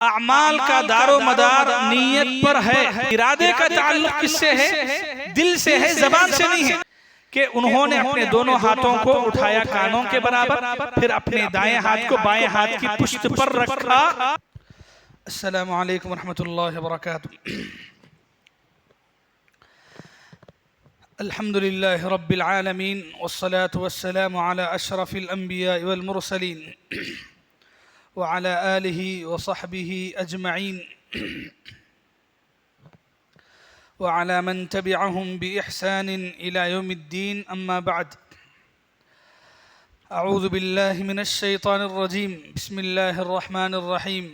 اعمال کا دار و مدار نیت پر ہے۔ ارادے کا تعلق کس سے ہے؟ دل سے ہے، زبان سے نہیں ہے۔ کہ انہوں نے اپنے دونوں ہاتھوں کو اٹھایا کانوں کے برابر، پھر اپنے دائیں ہاتھ کو بائیں ہاتھ کی پشت پر رکھا۔ السلام علیکم ورحمۃ اللہ وبرکاتہ۔ الحمد للہ رب العالمین والصلاة والسلام على اشرف الانبیاء والمرسلین وعلى آلہ وصحبہ اجمعین وعلى من تبعهم بإحسان إلى يوم الدين، أما بعد. أعوذ بالله من الشيطان الرجيم، بسم الله الرحمن الرحيم.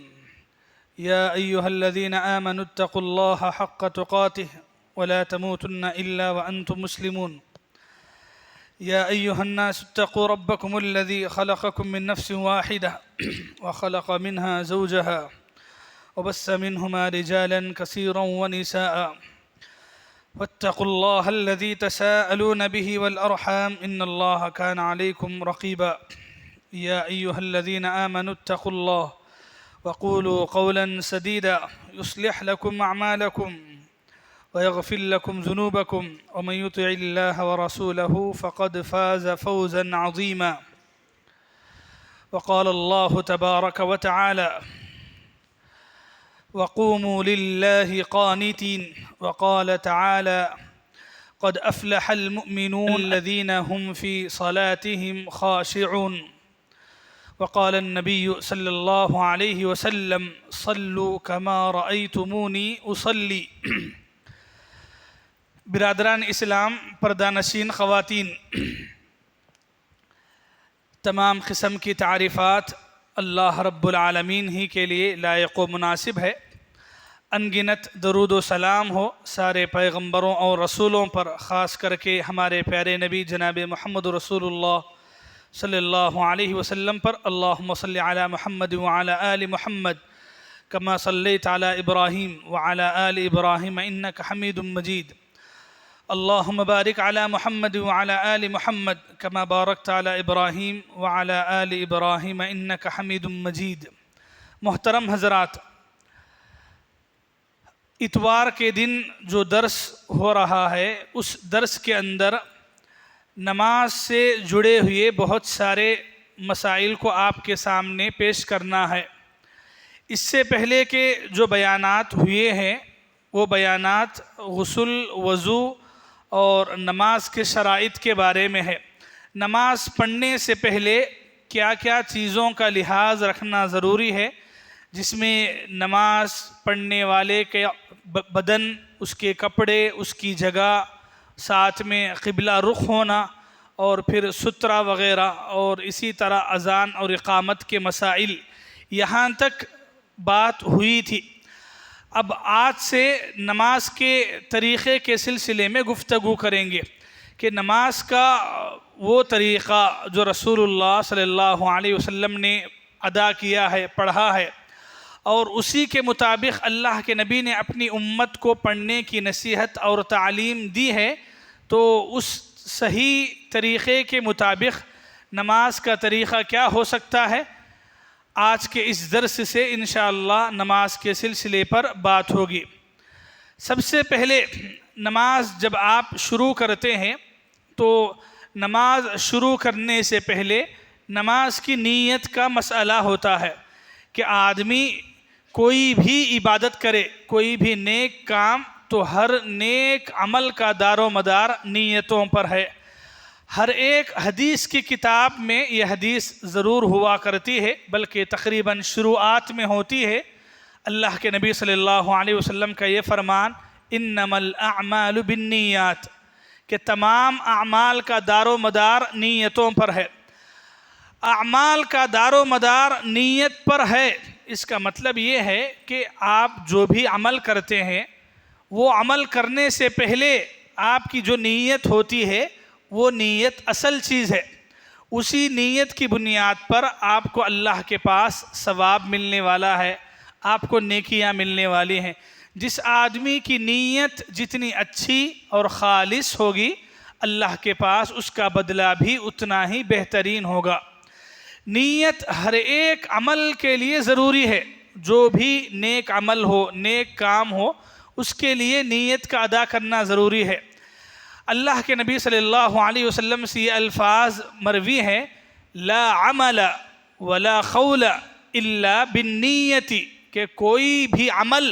يا أيها الذين آمنوا اتقوا الله حق تقاته ولا تموتن إلا وأنتم مسلمون. يا أيها الناس اتقوا ربكم الذي خلقكم من نفس واحدة وخلق منها زوجها وبث منهما رجالا كثيرا ونساء واتقوا الله الذي تساءلون به والأرحام إن الله كان عليكم رقيبا. يا أيها الذين آمنوا اتقوا الله وقولوا قولا سديدا يصلح لكم أعمالكم ويغفر لكم ذنوبكم ومن يطع الله ورسوله فقد فاز فوزا عظيما. وقال الله تبارك وتعالى: وقوموا لله قانتين. وقال تعالى: قد أفلح المؤمنون الذين هم في صلاتهم خاشعون. وقال النبي صلى الله عليه وسلم: صلوا كما رأيتموني أصلي. برادران اسلام، پردہ نشین خواتین، تمام قسم کی تعریفات اللہ رب العالمین ہی کے لیے لائق و مناسب ہے۔ انگنت درود و سلام ہو سارے پیغمبروں اور رسولوں پر، خاص کر کے ہمارے پیارے نبی جناب محمد رسول اللہ صلی اللہ علیہ وسلم پر۔ اللہم صلی علی محمد وعلی آل محمد کما صلیت علی ابراہیم وعلی آل ابراہیم انک حمید مجید۔ اللہم بارک علی محمد وعلی آل محمد کما بارکت علی ابراہیم وعلی آل ابراہیم انک حمید مجید۔ محترم حضرات، اتوار کے دن جو درس ہو رہا ہے، اس درس کے اندر نماز سے جڑے ہوئے بہت سارے مسائل کو آپ کے سامنے پیش کرنا ہے۔ اس سے پہلے کے جو بیانات ہوئے ہیں وہ بیانات غسل، وضو اور نماز کے شرائط کے بارے میں ہے۔ نماز پڑھنے سے پہلے کیا کیا چیزوں کا لحاظ رکھنا ضروری ہے، جس میں نماز پڑھنے والے کے بدن، اس کے کپڑے، اس کی جگہ، ساتھ میں قبلہ رخ ہونا، اور پھر سترہ وغیرہ، اور اسی طرح اذان اور اقامت کے مسائل، یہاں تک بات ہوئی تھی۔ اب آج سے نماز کے طریقے کے سلسلے میں گفتگو کریں گے کہ نماز کا وہ طریقہ جو رسول اللہ صلی اللہ علیہ وسلم نے ادا کیا ہے، پڑھا ہے، اور اسی کے مطابق اللہ کے نبی نے اپنی امت کو پڑھنے کی نصیحت اور تعلیم دی ہے، تو اس صحیح طریقے کے مطابق نماز کا طریقہ کیا ہو سکتا ہے، آج کے اس درس سے انشاءاللہ نماز کے سلسلے پر بات ہوگی۔ سب سے پہلے نماز جب آپ شروع کرتے ہیں تو نماز شروع کرنے سے پہلے نماز کی نیت کا مسئلہ ہوتا ہے کہ آدمی کوئی بھی عبادت کرے، کوئی بھی نیک کام، تو ہر نیک عمل کا دار و مدار نیتوں پر ہے۔ ہر ایک حدیث کی کتاب میں یہ حدیث ضرور ہوا کرتی ہے، بلکہ تقریباً شروعات میں ہوتی ہے۔ اللہ کے نبی صلی اللہ علیہ وسلم کا یہ فرمان: انما الاعمال بالنیات، کہ تمام اعمال کا دار و مدار نیتوں پر ہے۔ اعمال کا دار و مدار نیت پر ہے، اس کا مطلب یہ ہے کہ آپ جو بھی عمل کرتے ہیں، وہ عمل کرنے سے پہلے آپ کی جو نیت ہوتی ہے، وہ نیت اصل چیز ہے۔ اسی نیت کی بنیاد پر آپ کو اللہ کے پاس ثواب ملنے والا ہے، آپ کو نیکیاں ملنے والی ہیں۔ جس آدمی کی نیت جتنی اچھی اور خالص ہوگی، اللہ کے پاس اس کا بدلہ بھی اتنا ہی بہترین ہوگا۔ نیت ہر ایک عمل کے لیے ضروری ہے۔ جو بھی نیک عمل ہو، نیک کام ہو، اس کے لیے نیت کا ادا کرنا ضروری ہے۔ اللہ کے نبی صلی اللہ علیہ وسلم سے یہ الفاظ مروی ہیں، لا عمل ولا قول الا بالنیت، کہ کوئی بھی عمل،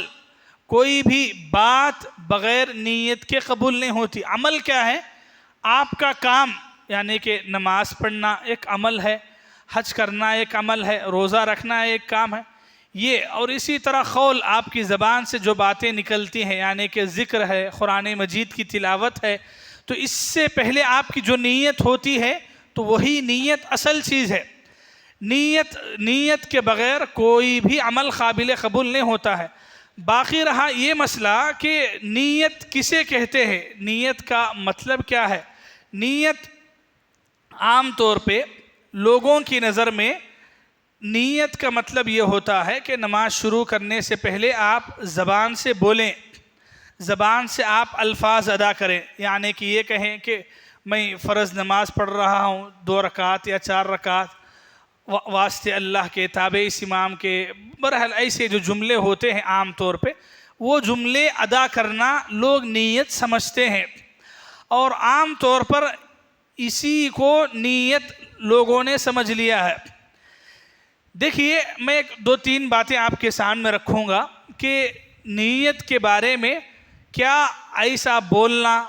کوئی بھی بات بغیر نیت کے قبول نہیں ہوتی۔ عمل کیا ہے؟ آپ کا کام، یعنی کہ نماز پڑھنا ایک عمل ہے، حج کرنا ایک عمل ہے، روزہ رکھنا ایک کام ہے، یہ اور اسی طرح قول، آپ کی زبان سے جو باتیں نکلتی ہیں، یعنی کہ ذکر ہے، قرآن مجید کی تلاوت ہے، تو اس سے پہلے آپ کی جو نیت ہوتی ہے تو وہی نیت اصل چیز ہے۔ نیت کے بغیر کوئی بھی عمل قابل قبول نہیں ہوتا ہے۔ باقی رہا یہ مسئلہ کہ نیت کسے کہتے ہیں، نیت کا مطلب کیا ہے؟ نیت عام طور پہ لوگوں کی نظر میں نیت کا مطلب یہ ہوتا ہے کہ نماز شروع کرنے سے پہلے آپ زبان سے بولیں، زبان سے آپ الفاظ ادا کریں، یعنی کہ یہ کہیں کہ میں فرض نماز پڑھ رہا ہوں 2 رکعت یا 4 رکعت واسطے اللہ کے، تابع اس امام کے، بہرحال ایسے جو جملے ہوتے ہیں عام طور پہ، وہ جملے ادا کرنا لوگ نیت سمجھتے ہیں، اور عام طور پر اسی کو نیت لوگوں نے سمجھ لیا ہے۔ دیکھیے، میں 2-3 باتیں آپ کے سامنے رکھوں گا کہ نیت کے بارے میں کیا ایسا بولنا،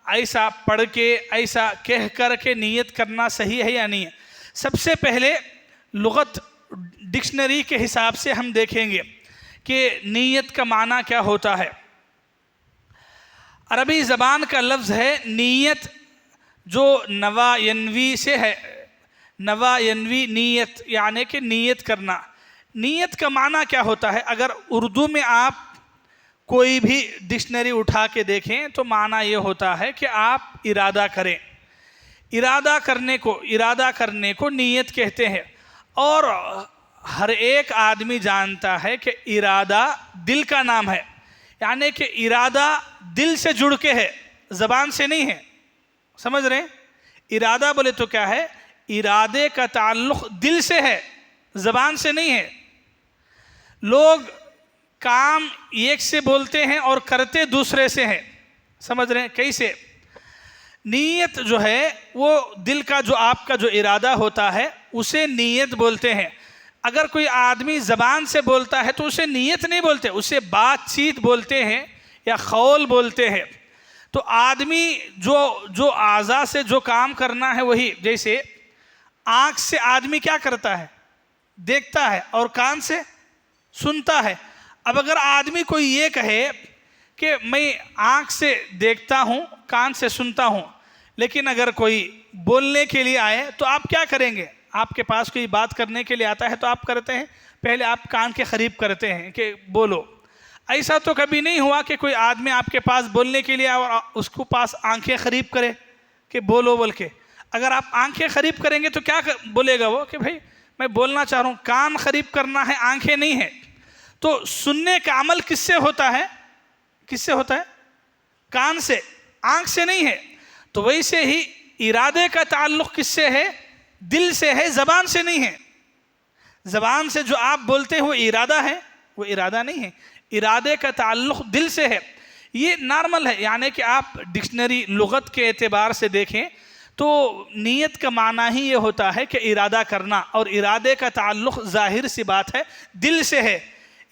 ایسا پڑھ کے، ایسا کہہ کر کے نیت کرنا صحیح ہے یا نہیں ہے۔ سب سے پہلے لغت ڈکشنری کے حساب سے ہم دیکھیں گے کہ نیت کا معنی کیا ہوتا ہے۔ عربی زبان کا لفظ ہے نیت، جو نوا ینوی سے ہے، نوا ینوی نیت، یعنی کہ نیت کرنا۔ نیت کا معنی کیا ہوتا ہے؟ اگر اردو میں آپ کوئی بھی ڈکشنری اٹھا کے دیکھیں تو معنی یہ ہوتا ہے کہ آپ ارادہ کریں، ارادہ کرنے کو نیت کہتے ہیں۔ اور ہر ایک آدمی جانتا ہے کہ ارادہ دل کا نام ہے، یعنی کہ ارادہ دل سے جڑ کے ہے، زبان سے نہیں ہے۔ سمجھ رہے ہیں؟ ارادہ بولے تو کیا ہے؟ ارادے کا تعلق دل سے ہے، زبان سے نہیں ہے۔ لوگ کام ایک سے بولتے ہیں اور کرتے دوسرے سے ہیں۔ سمجھ رہے ہیں کیسے؟ نیت جو ہے وہ دل کا، جو آپ کا جو ارادہ ہوتا ہے اسے نیت بولتے ہیں۔ اگر کوئی آدمی زبان سے بولتا ہے تو اسے نیت نہیں بولتے، اسے بات چیت بولتے ہیں یا قول بولتے ہیں۔ تو آدمی جو اعضاء سے جو کام کرنا ہے وہی، جیسے آنکھ سے آدمی کیا کرتا ہے؟ دیکھتا ہے، اور کان سے سنتا ہے۔ اب اگر آدمی کوئی یہ کہے کہ میں آنکھ سے دیکھتا ہوں، کان سے سنتا ہوں، لیکن اگر کوئی بولنے کے لیے آئے تو آپ کیا کریں گے؟ آپ کے پاس کوئی بات کرنے کے لیے آتا ہے تو آپ کرتے ہیں پہلے آپ کان کے قریب کرتے ہیں کہ بولو۔ ایسا تو کبھی نہیں ہوا کہ کوئی آدمی آپ کے پاس بولنے کے لیے آئے اور اس کو پاس آنکھیں قریب کرے کہ بولو بول کے۔ اگر آپ آنکھیں قریب کریں گے تو کیا بولے گا وہ؟ کہ بھائی میں بولنا چاہ رہا ہوں، کان قریب کرنا ہے، آنکھیں نہیں ہیں۔ تو سننے کا عمل کس سے ہوتا ہے؟ کس سے ہوتا ہے؟ کان سے، آنکھ سے نہیں ہے۔ تو ویسے ہی ارادے کا تعلق کس سے ہے؟ دل سے ہے، زبان سے نہیں ہے۔ زبان سے جو آپ بولتے ہیں وہ ارادہ ہے، وہ ارادہ نہیں ہے۔ ارادے کا تعلق دل سے ہے۔ یہ نارمل ہے، یعنی کہ آپ ڈکشنری لغت کے اعتبار سے دیکھیں تو نیت کا معنی ہی یہ ہوتا ہے کہ ارادہ کرنا، اور ارادے کا تعلق ظاہر سی بات ہے دل سے ہے،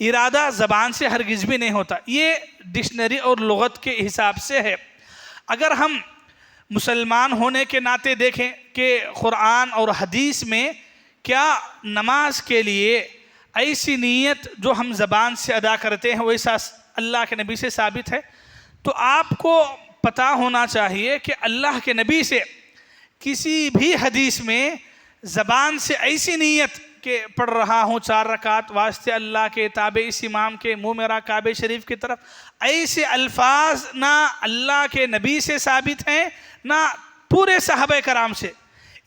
ارادہ زبان سے ہرگز بھی نہیں ہوتا۔ یہ ڈکشنری اور لغت کے حساب سے ہے۔ اگر ہم مسلمان ہونے کے ناطے دیکھیں کہ قرآن اور حدیث میں کیا نماز کے لیے ایسی نیت جو ہم زبان سے ادا کرتے ہیں ویسا اللہ کے نبی سے ثابت ہے، تو آپ کو پتہ ہونا چاہیے کہ اللہ کے نبی سے کسی بھی حدیث میں زبان سے ایسی نیت کہ پڑھ رہا ہوں 4 رکعت واسطے اللہ کے، تابع اس امام کے، منہ میرا کعبہ شریف کی طرف، ایسے الفاظ نہ اللہ کے نبی سے ثابت ہیں نہ پورے صحابہ کرام سے۔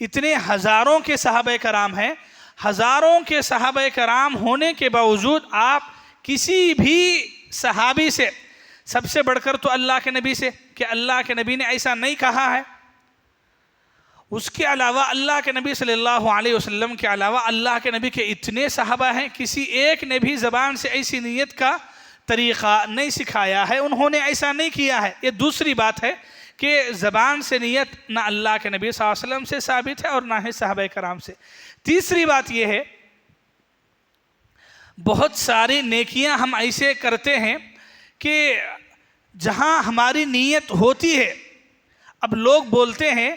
اتنے ہزاروں کے صحابہ کرام ہیں، ہزاروں کے صحابہ کرام ہونے کے باوجود آپ کسی بھی صحابی سے، سب سے بڑھ کر تو اللہ کے نبی سے، کہ اللہ کے نبی نے ایسا نہیں کہا ہے۔ اس کے علاوہ اللہ کے نبی صلی اللہ علیہ وسلم کے علاوہ اللہ کے نبی کے اتنے صحابہ ہیں، کسی ایک نے بھی زبان سے ایسی نیت کا طریقہ نہیں سکھایا ہے، انہوں نے ایسا نہیں کیا ہے۔ یہ دوسری بات ہے کہ زبان سے نیت نہ اللہ کے نبی صلی اللہ علیہ وسلم سے ثابت ہے اور نہ ہی صحابہ کرام سے۔ تیسری بات یہ ہے، بہت ساری نیکیاں ہم ایسے کرتے ہیں کہ جہاں ہماری نیت ہوتی ہے، اب لوگ بولتے ہیں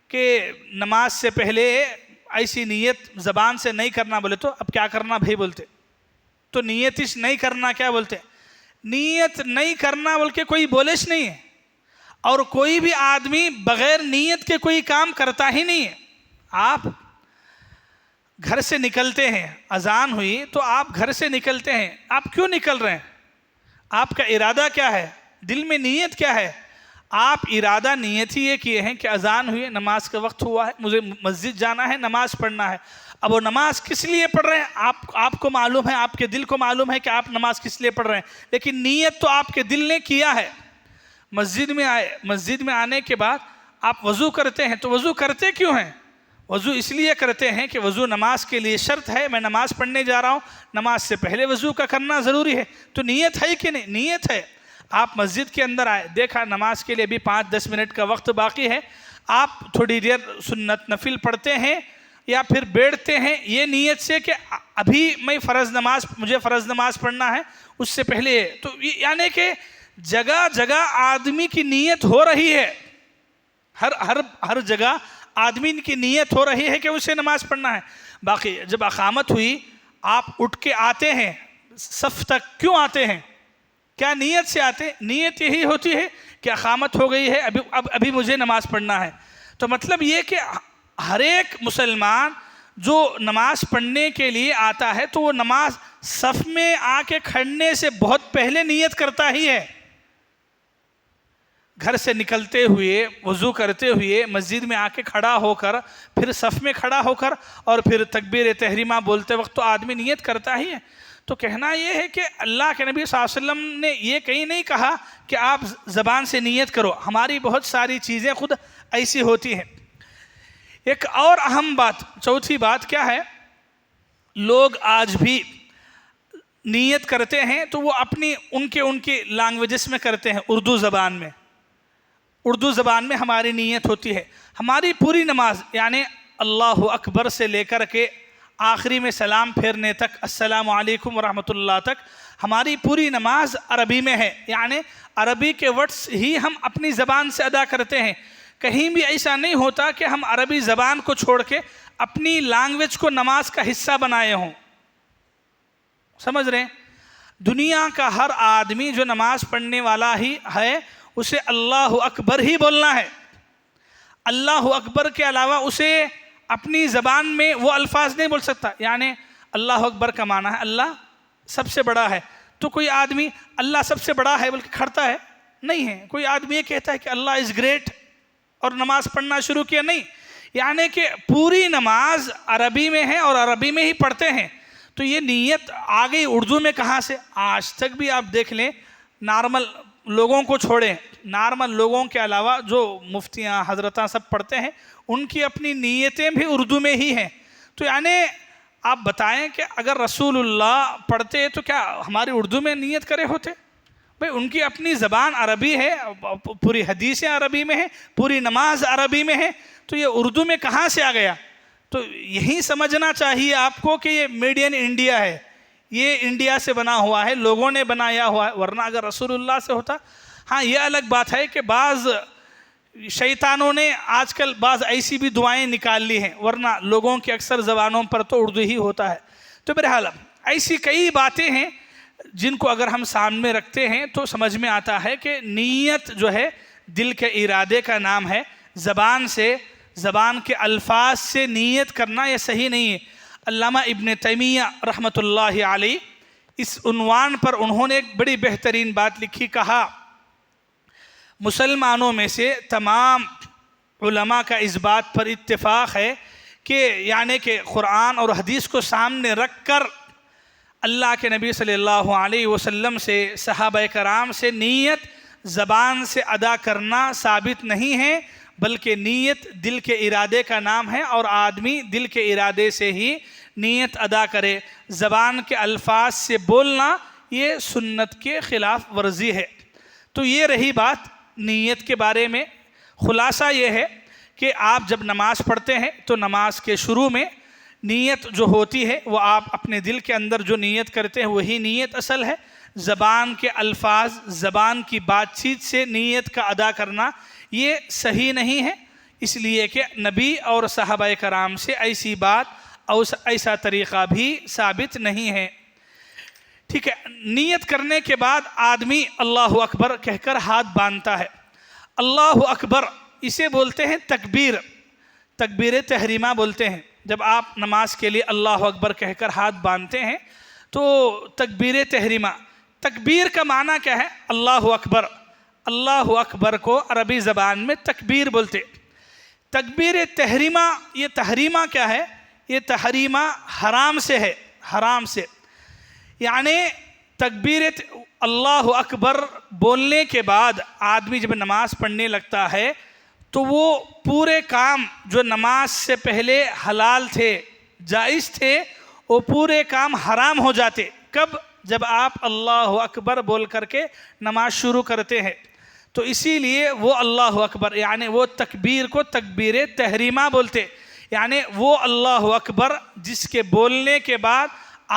کہ نماز سے پہلے ایسی نیت زبان سے نہیں کرنا، بولے تو اب کیا کرنا بھائی بولتے، تو نیتش نہیں کرنا کیا بولتے، نیت نہیں کرنا بول کے کوئی بولش نہیں ہے، اور کوئی بھی آدمی بغیر نیت کے کوئی کام کرتا ہی نہیں ہے۔ آپ گھر سے نکلتے ہیں، اذان ہوئی تو آپ گھر سے نکلتے ہیں، آپ کیوں نکل رہے ہیں؟ آپ کا ارادہ کیا ہے؟ دل میں نیت کیا ہے؟ آپ ارادہ نیت ہی یہ کیے ہیں کہ اذان ہوئی، نماز کا وقت ہوا ہے، مجھے مسجد جانا ہے، نماز پڑھنا ہے۔ اب وہ نماز کس لیے پڑھ رہے ہیں؟ آپ کو معلوم ہے، آپ کے دل کو معلوم ہے کہ آپ نماز کس لیے پڑھ رہے ہیں، لیکن نیت تو آپ کے دل نے کیا ہے۔ مسجد میں آئے، مسجد میں آنے کے بعد آپ وضو کرتے ہیں، تو وضو کرتے کیوں ہیں؟ وضو اس لیے کرتے ہیں کہ وضو نماز کے لیے شرط ہے، میں نماز پڑھنے جا رہا ہوں، نماز سے پہلے وضو کا کرنا ضروری ہے، تو نیت ہے کہ نہیں؟ نیت ہے۔ آپ مسجد کے اندر آئے، دیکھا نماز کے لیے بھی 5-10 منٹ کا وقت باقی ہے، آپ تھوڑی دیر سنت نفل پڑھتے ہیں یا پھر بیٹھتے ہیں، یہ نیت سے کہ ابھی مجھے فرض نماز پڑھنا ہے، اس سے پہلے، تو یعنی کہ جگہ جگہ آدمی کی نیت ہو رہی ہے، ہر جگہ آدمی کی نیت ہو رہی ہے کہ اسے نماز پڑھنا ہے۔ باقی جب اقامت ہوئی، آپ اٹھ کے آتے ہیں صف تک، کیوں آتے ہیں؟ کیا نیت سے آتے ہیں؟ نیت یہی ہوتی ہے کہ اقامت ہو گئی ہے، ابھی مجھے نماز پڑھنا ہے۔ تو مطلب یہ کہ ہر ایک مسلمان جو نماز پڑھنے کے لیے آتا ہے تو وہ نماز صف میں آ کے کھڑنے سے بہت پہلے نیت کرتا ہی ہے۔ گھر سے نکلتے ہوئے، وضو کرتے ہوئے، مسجد میں آ کے کھڑا ہو کر، پھر صف میں کھڑا ہو کر، اور پھر تکبیر تحریمہ بولتے وقت تو آدمی نیت کرتا ہی ہے۔ تو کہنا یہ ہے کہ اللہ کے نبی صلی اللہ علیہ وسلم نے یہ کہیں نہیں کہا کہ آپ زبان سے نیت کرو، ہماری بہت ساری چیزیں خود ایسی ہوتی ہیں۔ ایک اور اہم بات، چوتھی بات کیا ہے؟ لوگ آج بھی نیت کرتے ہیں تو وہ ان کے لینگویجز میں کرتے ہیں، اردو زبان میں ہماری نیت ہوتی ہے۔ ہماری پوری نماز یعنی اللہ اکبر سے لے کر کے آخری میں سلام پھیرنے تک، السلام علیکم ورحمۃ اللہ تک، ہماری پوری نماز عربی میں ہے، یعنی عربی کے ورڈز ہی ہم اپنی زبان سے ادا کرتے ہیں۔ کہیں بھی ایسا نہیں ہوتا کہ ہم عربی زبان کو چھوڑ کے اپنی لینگویج کو نماز کا حصہ بنائے ہوں۔ سمجھ رہے ہیں؟ دنیا کا ہر آدمی جو نماز پڑھنے والا ہی ہے، اسے اللہ اکبر ہی بولنا ہے۔ اللہ اکبر کے علاوہ اسے اپنی زبان میں وہ الفاظ نہیں بول سکتا۔ یعنی اللہ اکبر کا معنی ہے اللہ سب سے بڑا ہے، تو کوئی آدمی اللہ سب سے بڑا ہے بول کے کھڑتا ہے؟ نہیں ہے۔ کوئی آدمی یہ کہتا ہے کہ اللہ از گریٹ اور نماز پڑھنا شروع کیا؟ نہیں۔ یعنی کہ پوری نماز عربی میں ہے اور عربی میں ہی پڑھتے ہیں۔ تو یہ نیت آ گئی اردو میں کہاں سے؟ آج تک بھی آپ دیکھ لیں، نارمل لوگوں کو چھوڑیں، نارمل لوگوں کے علاوہ جو مفتیاں حضرتاں سب پڑھتے ہیں، ان کی اپنی نیتیں بھی اردو میں ہی ہیں۔ تو یعنی آپ بتائیں کہ اگر رسول اللہ پڑھتے تو کیا ہماری اردو میں نیت کرے ہوتے؟ بھئی ان کی اپنی زبان عربی ہے، پوری حدیثیں عربی میں ہیں، پوری نماز عربی میں ہے، تو یہ اردو میں کہاں سے آ گیا؟ تو یہی سمجھنا چاہیے آپ کو کہ یہ میڈ ان انڈیا ہے، یہ انڈیا سے بنا ہوا ہے، لوگوں نے بنایا ہوا ہے، ورنہ اگر رسول اللہ سے ہوتا۔ ہاں یہ الگ بات ہے کہ بعض شیطانوں نے آج کل بعض ایسی بھی دعائیں نکال لی ہیں، ورنہ لوگوں کی اکثر زبانوں پر تو اردو ہی ہوتا ہے۔ تو بہرحال ایسی کئی باتیں ہیں جن کو اگر ہم سامنے رکھتے ہیں تو سمجھ میں آتا ہے کہ نیت جو ہے دل کے ارادے کا نام ہے، زبان کے الفاظ سے نیت کرنا یہ صحیح نہیں ہے۔ علامہ ابن تیمیہ رحمۃ اللہ علیہ اس عنوان پر انہوں نے ایک بڑی بہترین بات لکھی، کہا مسلمانوں میں سے تمام علماء کا اس بات پر اتفاق ہے کہ یعنی کہ قرآن اور حدیث کو سامنے رکھ کر اللہ کے نبی صلی اللہ علیہ وسلم سے، صحابہ کرام سے نیت زبان سے ادا کرنا ثابت نہیں ہے، بلکہ نیت دل کے ارادے کا نام ہے، اور آدمی دل کے ارادے سے ہی نیت ادا کرے۔ زبان کے الفاظ سے بولنا یہ سنت کے خلاف ورزی ہے۔ تو یہ رہی بات نیت کے بارے میں۔ خلاصہ یہ ہے کہ آپ جب نماز پڑھتے ہیں تو نماز کے شروع میں نیت جو ہوتی ہے وہ آپ اپنے دل کے اندر جو نیت کرتے ہیں وہی نیت اصل ہے۔ زبان کے الفاظ، زبان کی بات چیت سے نیت کا ادا کرنا یہ صحیح نہیں ہے، اس لیے کہ نبی اور صحابہ کرام سے ایسی بات اور ایسا طریقہ بھی ثابت نہیں ہے۔ ٹھیک ہے، نیت کرنے کے بعد آدمی اللہ اکبر کہہ کر ہاتھ باندھتا ہے۔ اللہ اکبر اسے بولتے ہیں تکبیر، تکبیر تحریمہ بولتے ہیں۔ جب آپ نماز کے لیے اللہ اکبر کہہ کر ہاتھ باندھتے ہیں تو تکبیر تحریمہ، تکبیر کا معنی کیا ہے؟ اللہ اکبر۔ اللہ اکبر کو عربی زبان میں تکبیر بولتے۔ تکبیر تحریمہ، یہ تحریمہ کیا ہے؟ یہ تحریمہ حرام سے ہے، حرام سے۔ یعنی تکبیر اللہ اکبر بولنے کے بعد آدمی جب نماز پڑھنے لگتا ہے تو وہ پورے کام جو نماز سے پہلے حلال تھے، جائز تھے، وہ پورے کام حرام ہو جاتے۔ کب؟ جب آپ اللہ اکبر بول کر کے نماز شروع کرتے ہیں۔ تو اسی لیے وہ اللہ اکبر یعنی وہ تکبیر کو تکبیر تحریمہ بولتے، یعنی وہ اللہ اکبر جس کے بولنے کے بعد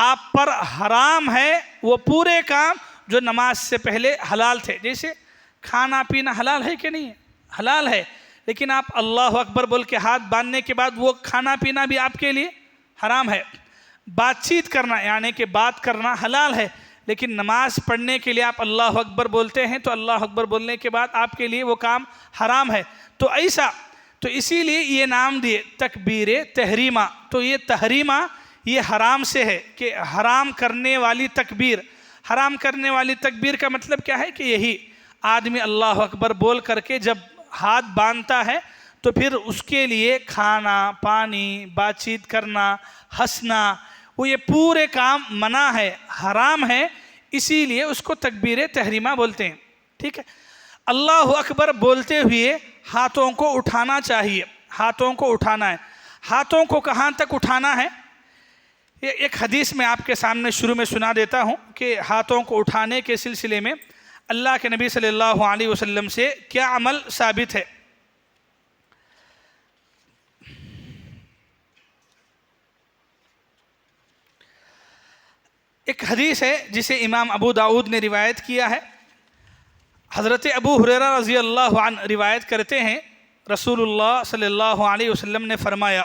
آپ پر حرام ہے وہ پورے کام جو نماز سے پہلے حلال تھے۔ جیسے کھانا پینا حلال ہے کہ نہیں ہے؟ حلال ہے، لیکن آپ اللہ اکبر بول کے ہاتھ باندھنے کے بعد وہ کھانا پینا بھی آپ کے لیے حرام ہے۔ بات چیت کرنا یعنی کہ بات کرنا حلال ہے، لیکن نماز پڑھنے کے لیے آپ اللہ اکبر بولتے ہیں تو اللہ اکبر بولنے کے بعد آپ کے لیے وہ کام حرام ہے۔ تو ایسا، تو اسی لیے یہ نام دیے تکبیر تحریمہ۔ تو یہ تحریمہ یہ حرام سے ہے کہ حرام کرنے والی تکبیر۔ حرام کرنے والی تکبیر کا مطلب کیا ہے کہ یہی آدمی اللہ اکبر بول کر کے جب ہاتھ باندھتا ہے تو پھر اس کے لیے کھانا، پانی، بات چیت کرنا، ہنسنا، وہ یہ پورے کام منع ہے، حرام ہے، اسی لیے اس کو تکبیر تحریمہ بولتے ہیں۔ ٹھیک ہے، اللہ اکبر بولتے ہوئے ہاتھوں کو اٹھانا چاہیے، ہاتھوں کو اٹھانا ہے۔ ہاتھوں کو کہاں تک اٹھانا ہے؟ یہ ایک حدیث میں آپ کے سامنے شروع میں سنا دیتا ہوں کہ ہاتھوں کو اٹھانے کے سلسلے میں اللہ کے نبی صلی اللہ علیہ وسلم سے کیا عمل ثابت ہے۔ ایک حدیث ہے جسے امام ابو داؤد نے روایت کیا ہے۔ حضرت ابو ہریرہ رضی اللہ عنہ روایت کرتے ہیں، رسول اللہ صلی اللہ علیہ وسلم نے فرمایا،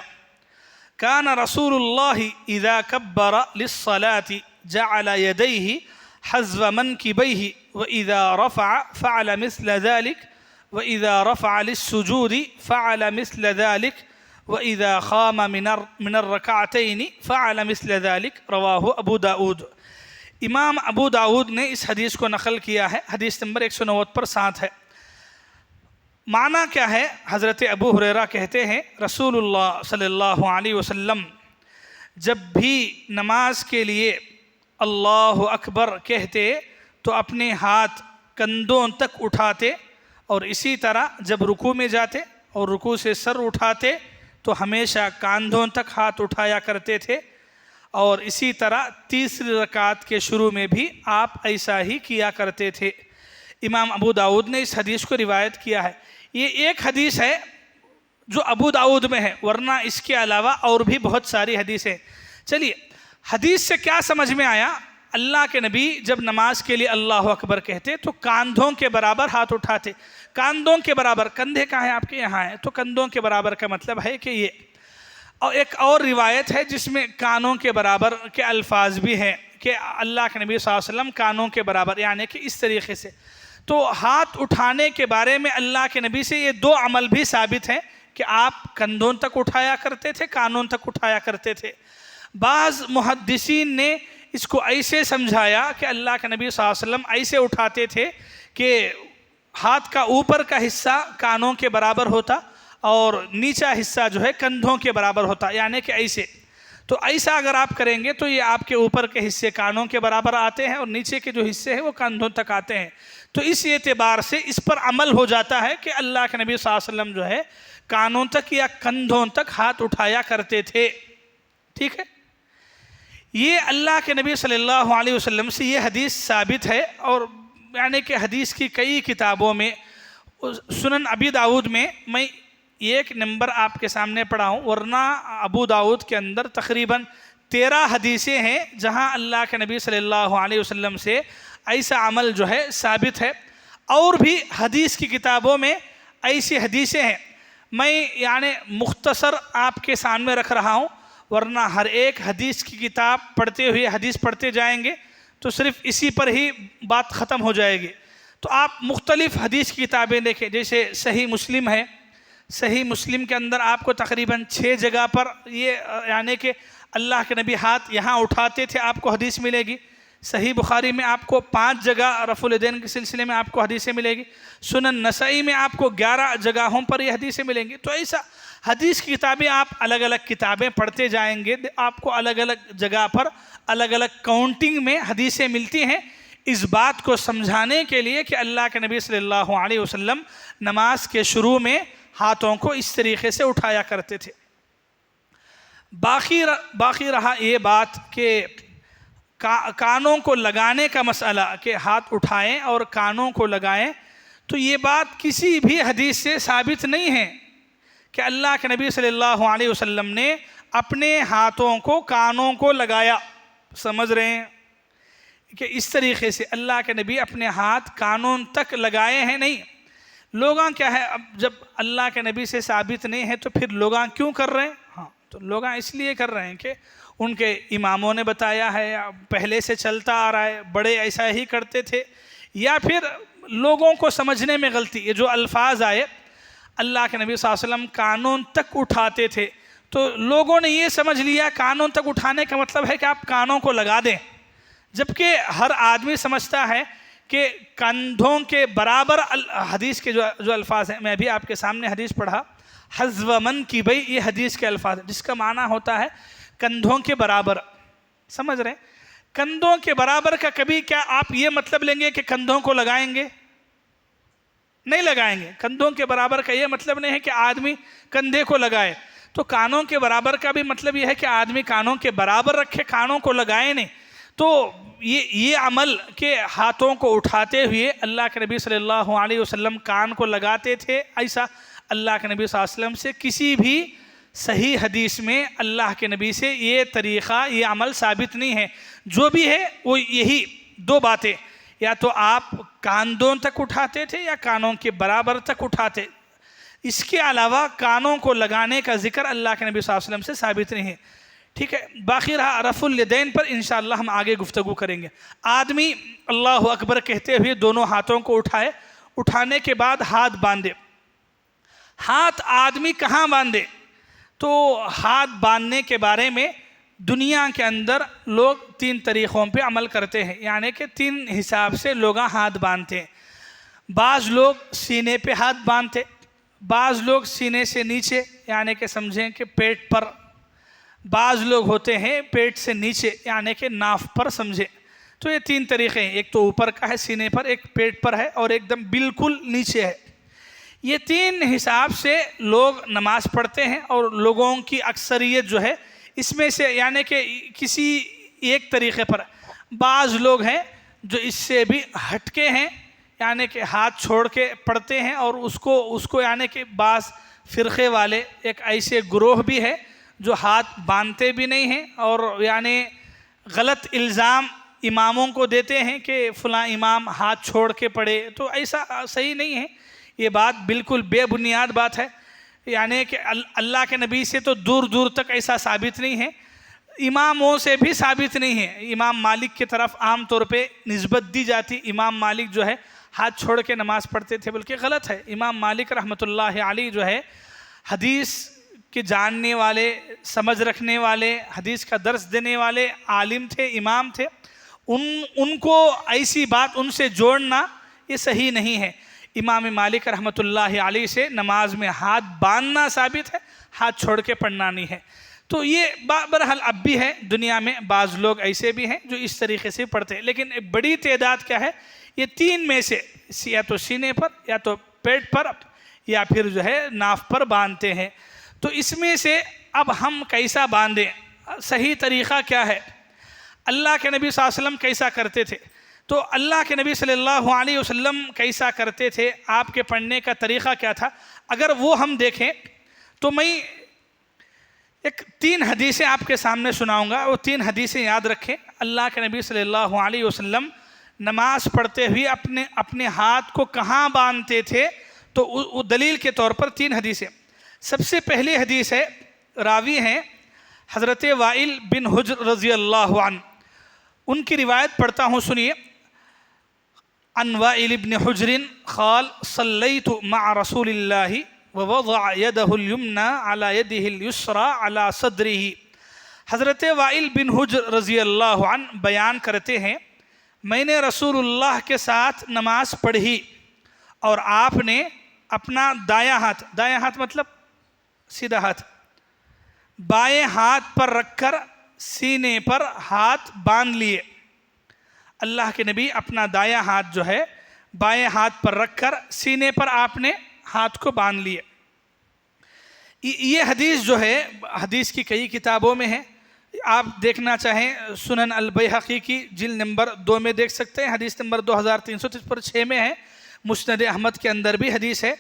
کان رسول اللہ اذا کبر للصلاة جعل یدیہ حذو منکبیہ واذا رفع فعل مثل ذلك واذا رفع للسجود فعل مثل ذلك وَإِذَا خَامَ مِنَ الرَّكَعَتَيْنِ فَعَلَ مِثْلَ ذَلِكَ رواہ ابو داؤد۔ امام ابو داؤد نے اس حدیث کو نقل کیا ہے، حدیث نمبر 190 پر 7 ہے۔ معنی کیا ہے؟ حضرت ابو ہریرہ کہتے ہیں رسول اللہ صلی اللہ علیہ وسلم جب بھی نماز کے لیے اللہ اکبر کہتے تو اپنے ہاتھ کندھوں تک اٹھاتے، اور اسی طرح جب رکوع میں جاتے اور رکوع سے سر اٹھاتے تو ہمیشہ کاندھوں تک ہاتھ اٹھایا کرتے تھے، اور اسی طرح تیسری رکعت کے شروع میں بھی آپ ایسا ہی کیا کرتے تھے۔ امام ابو داؤد نے اس حدیث کو روایت کیا ہے۔ یہ ایک حدیث ہے جو ابو داؤد میں ہے، ورنہ اس کے علاوہ اور بھی بہت ساری حدیثیں۔ چلیے، حدیث سے کیا سمجھ میں آیا؟ اللہ کے نبی جب نماز کے لیے اللہ اکبر کہتے تو کاندھوں کے برابر ہاتھ اٹھاتے۔ کاندھوں کے برابر، کندھے کہاں ہیں؟ آپ کے یہاں ہیں، تو کندھوں کے برابر کا مطلب ہے کہ یہ۔ اور ایک اور روایت ہے جس میں کانوں کے برابر کے الفاظ بھی ہیں کہ اللہ کے نبی صلی اللہ علیہ وسلم کانوں کے برابر، یعنی کہ اس طریقے سے۔ تو ہاتھ اٹھانے کے بارے میں اللہ کے نبی سے یہ دو عمل بھی ثابت ہیں کہ آپ کندھوں تک اٹھایا کرتے تھے، کانوں تک اٹھایا کرتے تھے۔ بعض محدثین نے اس کو ایسے سمجھایا کہ اللہ کے نبی صلی اللہ علیہ وسلم ایسے اٹھاتے تھے کہ ہاتھ کا اوپر کا حصہ کانوں کے برابر ہوتا اور نیچا حصہ جو ہے کندھوں کے برابر ہوتا، یعنی کہ ایسے۔ تو ایسا اگر آپ کریں گے تو یہ آپ کے اوپر کے حصے کانوں کے برابر آتے ہیں اور نیچے کے جو حصے ہیں وہ کندھوں تک آتے ہیں. تو اس اعتبار سے اس پر عمل ہو جاتا ہے کہ اللہ کے نبی صلی اللہ علیہ وسلم جو ہے کانوں تک یا کندھوں تک ہاتھ اٹھایا کرتے تھے. ٹھیک ہے. یہ اللہ کے نبی صلی اللہ علیہ وسلم سے یہ حدیث ثابت ہے، اور یعنی کہ حدیث کی کئی کتابوں میں، سنن ابی داؤد میں ایک نمبر آپ کے سامنے پڑھا ہوں، ورنہ ابو داؤد کے اندر تقریباً 13 حدیثیں ہیں جہاں اللہ کے نبی صلی اللہ علیہ وسلم سے ایسا عمل جو ہے ثابت ہے. اور بھی حدیث کی کتابوں میں ایسی حدیثیں ہیں. میں یعنی مختصر آپ کے سامنے رکھ رہا ہوں، ورنہ ہر ایک حدیث کی کتاب پڑھتے ہوئے حدیث پڑھتے جائیں گے تو صرف اسی پر ہی بات ختم ہو جائے گی. تو آپ مختلف حدیث کی کتابیں دیکھیں، جیسے صحیح مسلم ہے. صحیح مسلم کے اندر آپ کو تقریباً 6 جگہ پر یہ یعنی کہ اللہ کے نبی ہاتھ یہاں اٹھاتے تھے آپ کو حدیث ملے گی. صحیح بخاری میں آپ کو 5 جگہ رفع الیدین کے سلسلے میں آپ کو حدیثیں ملے گی. سنن نسائی میں آپ کو 11 جگہوں پر یہ حدیثیں ملیں گی. تو ایسا حدیث کی کتابیں آپ الگ الگ کتابیں پڑھتے جائیں گے، آپ کو الگ الگ جگہ پر الگ الگ کاؤنٹنگ میں حدیثیں ملتی ہیں، اس بات کو سمجھانے کے لیے کہ اللہ کے نبی صلی اللہ علیہ وسلم نماز کے شروع میں ہاتھوں کو اس طریقے سے اٹھایا کرتے تھے. باقی رہا یہ بات کہ کانوں کو لگانے کا مسئلہ کہ ہاتھ اٹھائیں اور کانوں کو لگائیں، تو یہ بات کسی بھی حدیث سے ثابت نہیں ہے کہ اللہ کے نبی صلی اللہ علیہ وسلم نے اپنے ہاتھوں کو کانوں کو لگایا. سمجھ رہے ہیں کہ اس طریقے سے اللہ کے نبی اپنے ہاتھ کانوں تک لگائے ہیں؟ نہیں. لوگاں کیا ہے، اب جب اللہ کے نبی سے ثابت نہیں ہے تو پھر لوگاں کیوں کر رہے ہیں؟ ہاں، تو لوگاں اس لیے کر رہے ہیں کہ ان کے اماموں نے بتایا ہے، پہلے سے چلتا آ رہا ہے، بڑے ایسا ہی کرتے تھے، یا پھر لوگوں کو سمجھنے میں غلطی. یہ جو الفاظ آئے اللہ کے نبی صلی اللہ علیہ وسلم کانوں تک اٹھاتے تھے، تو لوگوں نے یہ سمجھ لیا کانوں تک اٹھانے کا مطلب ہے کہ آپ کانوں کو لگا دیں، جبکہ ہر آدمی سمجھتا ہے کہ کندھوں کے برابر. حدیث کے جو الفاظ ہیں، میں بھی آپ کے سامنے حدیث پڑھا، حذو منکبی، یہ حدیث کے الفاظ ہیں جس کا معنی ہوتا ہے کندھوں کے برابر. سمجھ رہے ہیں؟ کندھوں کے برابر کا کبھی کیا آپ یہ مطلب لیں گے کہ کندھوں کو لگائیں گے؟ نہیں لگائیں گے. کندھوں کے برابر کا یہ مطلب نہیں ہے کہ آدمی کندھے کو لگائے. تو کانوں کے برابر کا بھی مطلب یہ ہے کہ آدمی کانوں کے برابر رکھے، کانوں کو لگائے نہیں. تو یہ عمل کہ ہاتھوں کو اٹھاتے ہوئے اللہ کے نبی صلی اللہ علیہ وسلم کان کو لگاتے تھے، ایسا اللہ کے نبی صلی اللہ علیہ وسلم سے کسی بھی صحیح حدیث میں اللہ کے نبی سے یہ طریقہ، یہ عمل ثابت نہیں ہے. جو بھی ہے وہ یہی 2 باتیں، یا تو آپ کاندھوں تک اٹھاتے تھے یا کانوں کے برابر تک اٹھاتے. اس کے علاوہ کانوں کو لگانے کا ذکر اللہ کے نبی صلی اللہ علیہ وسلم سے ثابت نہیں ہے. ٹھیک ہے. باقی رہا رفع الیدین پر انشاءاللہ ہم آگے گفتگو کریں گے. آدمی اللہ اکبر کہتے ہوئے دونوں ہاتھوں کو اٹھائے، اٹھانے کے بعد ہاتھ باندھے. ہاتھ آدمی کہاں باندھے؟ تو ہاتھ باندھنے کے بارے میں دنیا کے اندر لوگ 3 طریقوں پہ عمل کرتے ہیں، یعنی کہ 3 حساب سے لوگ ہاتھ باندھتے ہیں. بعض لوگ سینے پہ ہاتھ باندھتے، بعض لوگ سینے سے نیچے یعنی کہ سمجھیں کہ پیٹ پر، بعض لوگ ہوتے ہیں پیٹ سے نیچے یعنی کہ ناف پر. سمجھے؟ تو یہ 3 طریقے ہیں، ایک تو اوپر کا ہے سینے پر، ایک پیٹ پر ہے، اور ایک دم بالکل نیچے ہے. یہ 3 حساب سے لوگ نماز پڑھتے ہیں، اور لوگوں کی اکثریت جو ہے اس میں سے یعنی کہ کسی ایک طریقے پر. بعض لوگ ہیں جو اس سے بھی ہٹکے ہیں، یعنی کہ ہاتھ چھوڑ کے پڑھتے ہیں، اور اس کو یعنی کہ بعض فرقے والے ایک ایسے گروہ بھی ہے جو ہاتھ باندھتے بھی نہیں ہیں، اور یعنی غلط الزام اماموں کو دیتے ہیں کہ فلاں امام ہاتھ چھوڑ کے پڑھے. تو ایسا صحیح نہیں ہے، یہ بات بالکل بے بنیاد بات ہے. یعنی کہ اللہ کے نبی سے تو دور دور تک ایسا ثابت نہیں ہے، اماموں سے بھی ثابت نہیں ہے. امام مالک کی طرف عام طور پہ نسبت دی جاتی، امام مالک جو ہے ہاتھ چھوڑ کے نماز پڑھتے تھے، بلکہ غلط ہے. امام مالک رحمۃ اللہ علیہ جو ہے حدیث کے جاننے والے، سمجھ رکھنے والے، حدیث کا درس دینے والے عالم تھے، امام تھے. ان کو ایسی بات ان سے جوڑنا یہ صحیح نہیں ہے. امام مالک رحمۃ اللہ علیہ سے نماز میں ہاتھ باندھنا ثابت ہے، ہاتھ چھوڑ کے پڑھنا نہیں ہے. تو یہ بہرحال اب بھی ہے دنیا میں بعض لوگ ایسے بھی ہیں جو اس طریقے سے پڑھتے ہیں، لیکن ایک بڑی تعداد کیا ہے، یہ تین میں سے یا تو سینے پر یا تو پیٹ پر یا پھر جو ہے ناف پر باندھتے ہیں۔ تو اس میں سے اب ہم کیسا باندھیں، صحیح طریقہ کیا ہے، اللہ کے نبی صلی اللہ علیہ وسلم کیسا کرتے تھے؟ تو اللہ کے نبی صلی اللہ علیہ وسلم کیسا کرتے تھے، آپ کے پڑھنے کا طریقہ کیا تھا، اگر وہ ہم دیکھیں تو میں ایک 3 حدیثیں آپ کے سامنے سناؤں گا، وہ 3 حدیثیں یاد رکھیں۔ اللہ کے نبی صلی اللہ علیہ وسلم نماز پڑھتے ہوئے اپنے ہاتھ کو کہاں باندھتے تھے، تو وہ دلیل کے طور پر 3 حدیثیں۔ سب سے پہلی حدیث ہے، راوی ہیں حضرت وائل بن حجر رضی اللہ عنہ، ان کی روایت پڑھتا ہوں، سنیے۔ عن وائل بن حجر قال صلیت مع رسول اللہ ووضع يده اليمنى على يده اليسرى على صدره۔ حضرت وائل بن حجر رضی اللہ عنہ بیان کرتے ہیں، میں نے رسول اللہ کے ساتھ نماز پڑھی اور آپ نے اپنا دایاں ہاتھ مطلب سیدھا ہاتھ، بائیں ہاتھ پر رکھ کر سینے پر ہاتھ باندھ لیے۔ اللہ کے نبی اپنا دایاں ہاتھ جو ہے بائیں ہاتھ پر رکھ کر سینے پر آپ نے ہاتھ کو باندھ لیے۔ یہ حدیث جو ہے حدیث کی کئی کتابوں میں ہے، آپ دیکھنا چاہیں سنن البیہقی کی جلد نمبر 2 میں دیکھ سکتے ہیں، حدیث نمبر 2306 میں ہے، مسند احمد کے اندر بھی حدیث ہے۔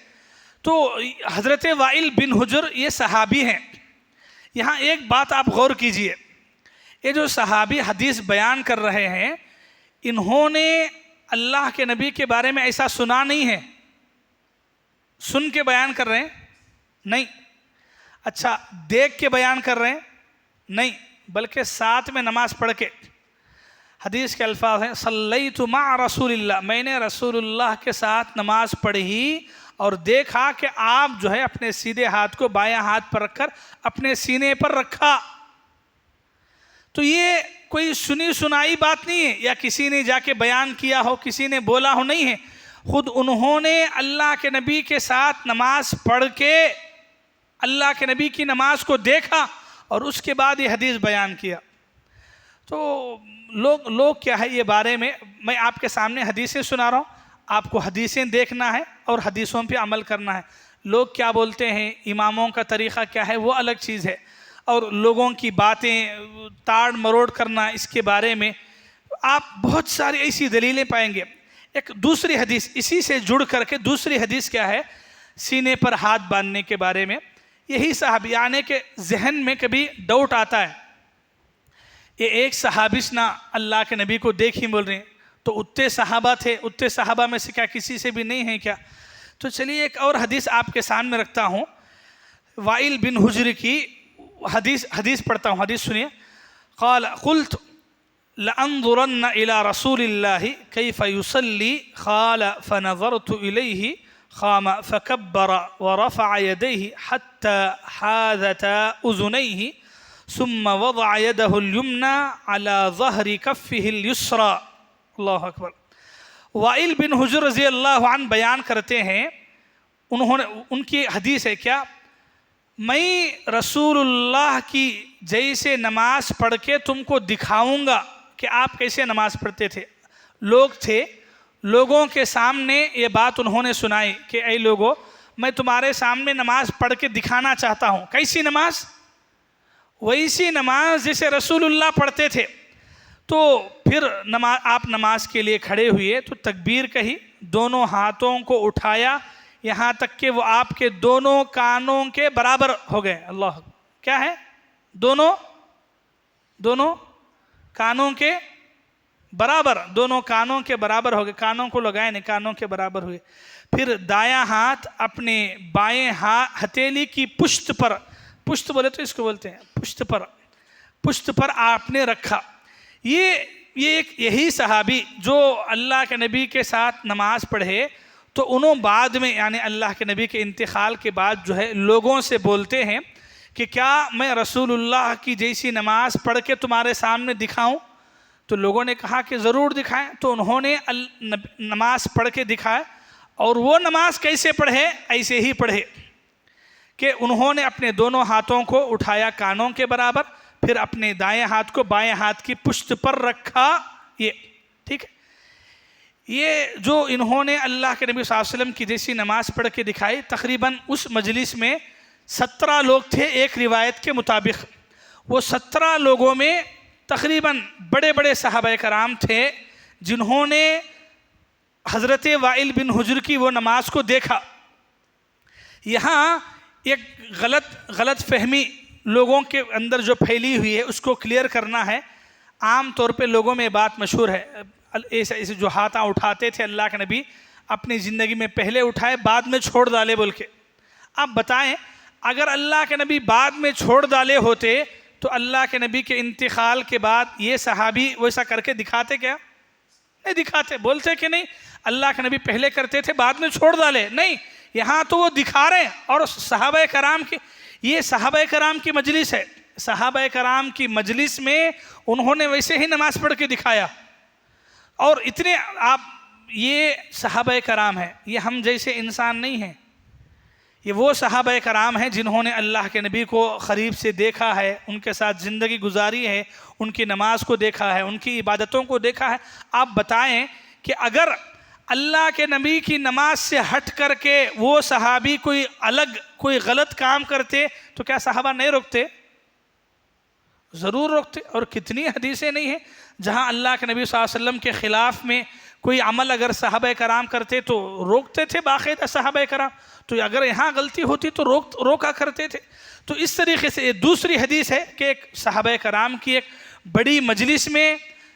تو حضرت وائل بن حجر یہ صحابی ہیں۔ یہاں ایک بات آپ غور کیجئے، یہ جو صحابی حدیث بیان کر رہے ہیں، انہوں نے اللہ کے نبی کے بارے میں ایسا سنا نہیں ہے، سن کے بیان کر رہے ہیں نہیں، اچھا دیکھ کے بیان کر رہے ہیں نہیں، بلکہ ساتھ میں نماز پڑھ کے۔ حدیث کے الفاظ ہیں صلیت مع رسول اللہ، میں نے رسول اللہ کے ساتھ نماز پڑھی اور دیکھا کہ آپ جو ہے اپنے سیدھے ہاتھ کو بایاں ہاتھ پر رکھ کر اپنے سینے پر رکھا۔ تو یہ کوئی سنی سنائی بات نہیں ہے، یا کسی نے جا کے بیان کیا ہو، کسی نے بولا ہو، نہیں ہے، خود انہوں نے اللہ کے نبی کے ساتھ نماز پڑھ کے اللہ کے نبی کی نماز کو دیکھا اور اس کے بعد یہ حدیث بیان کیا۔ تو لوگ کیا ہے، یہ بارے میں آپ کے سامنے حدیثیں سنا رہا ہوں، آپ کو حدیثیں دیکھنا ہے اور حدیثوں پہ عمل کرنا ہے۔ لوگ کیا بولتے ہیں، اماموں کا طریقہ کیا ہے، وہ الگ چیز ہے، اور لوگوں کی باتیں تاڑ مروڑ کرنا اس کے بارے میں آپ بہت ساری ایسی دلیلیں پائیں گے۔ ایک دوسری حدیث اسی سے جڑ کر کے، دوسری حدیث کیا ہے، سینے پر ہاتھ باندھنے کے بارے میں۔ یہی صحابی آنے کے ذہن میں کبھی ڈاؤٹ آتا ہے، یہ ایک صحابی نہ اللہ کے نبی کو دیکھ ہی بول رہے ہیں، تو اتنے صحابہ تھے، اتنے صحابہ میں سے کیا کسی سے بھی نہیں ہے کیا؟ تو چلیے ایک اور حدیث آپ کے سامنے رکھتا ہوں، وائل بن حجر کی حدیث پڑھتا ہوں، حدیث سنیے۔ قال قلت لأنظرن إلى رسول الله كيف يصلي قال فنظرت إليه قام فكبر ورفع يديه حتى حاذتا أذنيه ثم وضع يده اليمنى على ظهر كفه اليسرى۔ اللہ اکبر۔ وائل بن حجر رضی اللہ عنہ بیان کرتے ہیں، ان کی حدیث ہے کیا، میں رسول اللہ کی جیسے نماز پڑھ کے تم کو دکھاؤں گا کہ آپ کیسے نماز پڑھتے تھے۔ لوگ تھے، لوگوں کے سامنے یہ بات انہوں نے سنائی کہ اے لوگوں، میں تمہارے سامنے نماز پڑھ کے دکھانا چاہتا ہوں۔ کیسی نماز؟ ویسی نماز جیسے رسول اللہ پڑھتے تھے۔ تو پھر آپ نماز کے لیے کھڑے ہوئے تو تکبیر کہی، دونوں ہاتھوں کو اٹھایا یہاں تک کہ وہ آپ کے دونوں کانوں کے برابر ہو گئے۔ اللہ کیا ہے، دونوں کانوں کے برابر، دونوں کانوں کے برابر ہو گئے، کانوں کو لگائے نہیں، کانوں کے برابر ہوئے۔ پھر دایاں ہاتھ اپنے بائیں ہتھیلی کی پشت پر، پشت بولے تو اس کو بولتے ہیں پشت پر آپ نے رکھا۔ یہی صحابی جو اللہ کے نبی کے ساتھ نماز پڑھے تو انہوں بعد میں، یعنی اللہ کے نبی کے انتقال کے بعد جو ہے لوگوں سے بولتے ہیں کہ کیا میں رسول اللہ کی جیسی نماز پڑھ کے تمہارے سامنے دکھاؤں؟ تو لوگوں نے کہا کہ ضرور دکھائیں۔ تو انہوں نے نماز پڑھ کے دکھائے، اور وہ نماز کیسے پڑھے؟ ایسے ہی پڑھے کہ انہوں نے اپنے دونوں ہاتھوں کو اٹھایا کانوں کے برابر، پھر اپنے دائیں ہاتھ کو بائیں ہاتھ کی پشت پر رکھا، یہ ٹھیک ہے۔ یہ جو انہوں نے اللہ کے نبی صلی اللہ علیہ وسلم کی جیسی نماز پڑھ کے دکھائی، تقریباً اس مجلس میں 17 لوگ تھے ایک روایت کے مطابق۔ وہ 17 لوگوں میں تقریباً بڑے بڑے صحابہ کرام تھے جنہوں نے حضرت وائل بن حجر کی وہ نماز کو دیکھا۔ یہاں ایک غلط فہمی لوگوں کے اندر جو پھیلی ہوئی ہے اس کو کلیئر کرنا ہے۔ عام طور پہ لوگوں میں بات مشہور ہے، ایسے جو ہاتھ اٹھاتے تھے اللہ کے نبی اپنی زندگی میں پہلے اٹھائے بعد میں چھوڑ ڈالے بول کے۔ آپ بتائیں اگر اللہ کے نبی بعد میں چھوڑ ڈالے ہوتے تو اللہ کے نبی کے انتقال کے بعد یہ صحابی ویسا کر کے دکھاتے کیا؟ نہیں دکھاتے۔ بولتے کہ نہیں اللہ کے نبی پہلے کرتے تھے بعد میں چھوڑ ڈالے، نہیں، یہاں تو وہ دکھا رہے ہیں۔ اور صحابہ کرام کی، یہ صحابہ کرام کی مجلس ہے، صحابہ کرام کی مجلس میں انہوں نے ویسے ہی نماز پڑھ کے دکھایا۔ اور اتنے آپ، یہ صحابہ کرام ہیں، یہ ہم جیسے انسان نہیں ہیں، یہ وہ صحابہ کرام ہیں جنہوں نے اللہ کے نبی کو قریب سے دیکھا ہے، ان کے ساتھ زندگی گزاری ہے، ان کی نماز کو دیکھا ہے، ان کی عبادتوں کو دیکھا ہے۔ آپ بتائیں کہ اگر اللہ کے نبی کی نماز سے ہٹ کر کے وہ صحابی کوئی الگ کوئی غلط کام کرتے تو کیا صحابہ نہیں روکتے؟ ضرور روکتے۔ اور کتنی حدیثیں نہیں ہیں جہاں اللہ کے نبی صلی اللہ علیہ وسلم کے خلاف میں کوئی عمل اگر صحابہ کرام کرتے تو روکتے تھے باقاعدہ صحابہ کرام، تو اگر یہاں غلطی ہوتی تو روکا کرتے تھے۔ تو اس طریقے سے یہ دوسری حدیث ہے کہ ایک صحابہ کرام کی ایک بڑی مجلس میں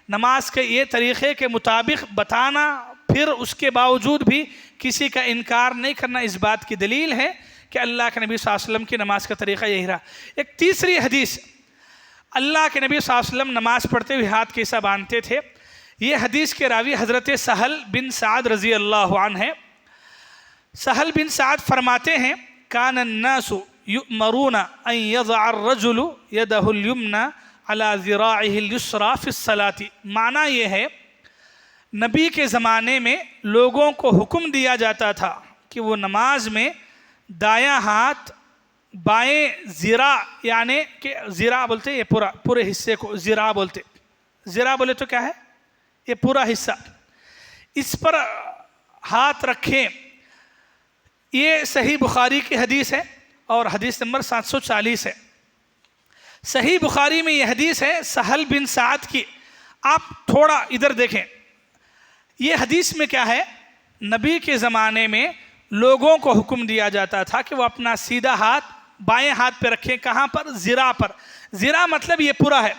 نماز کے یہ طریقے کے مطابق بتانا، پھر اس کے باوجود بھی کسی کا انکار نہیں کرنا، اس بات کی دلیل ہے کہ اللہ کے نبی صلی اللہ علیہ وسلم کی نماز کا طریقہ یہی رہا۔ ایک تیسری حدیث، اللہ کے نبی صلی اللہ علیہ وسلم نماز پڑھتے ہوئے ہاتھ کیسا باندھتے تھے، یہ حدیث کے راوی حضرت سہل بن سعد رضی اللہ عنہ ہے۔ سہل بن سعد فرماتے ہیں کان الناس یؤمرون ان یضع الرجل یدہ الیمنی علی ذراعہ الیسری فی الصلاۃ۔ معنی یہ ہے نبی کے زمانے میں لوگوں کو حکم دیا جاتا تھا کہ وہ نماز میں دایاں ہاتھ بائیں ذراع، یعنی کہ ذراع بولتے یہ پورے حصے کو ذراع بولتے، ذراع بولے تو کیا ہے؟ یہ پورا حصہ، اس پر ہاتھ رکھیں۔ یہ صحیح بخاری کی حدیث ہے اور حدیث نمبر 740 ہے۔ صحیح بخاری میں یہ حدیث ہے سہل بن سعد کی۔ آپ تھوڑا ادھر دیکھیں، یہ حدیث میں کیا ہے؟ نبی کے زمانے میں لوگوں کو حکم دیا جاتا تھا کہ وہ اپنا سیدھا ہاتھ بائیں ہاتھ پہ رکھیں۔ کہاں پر؟ ذراع پر۔ ذراع مطلب یہ پورا ہے،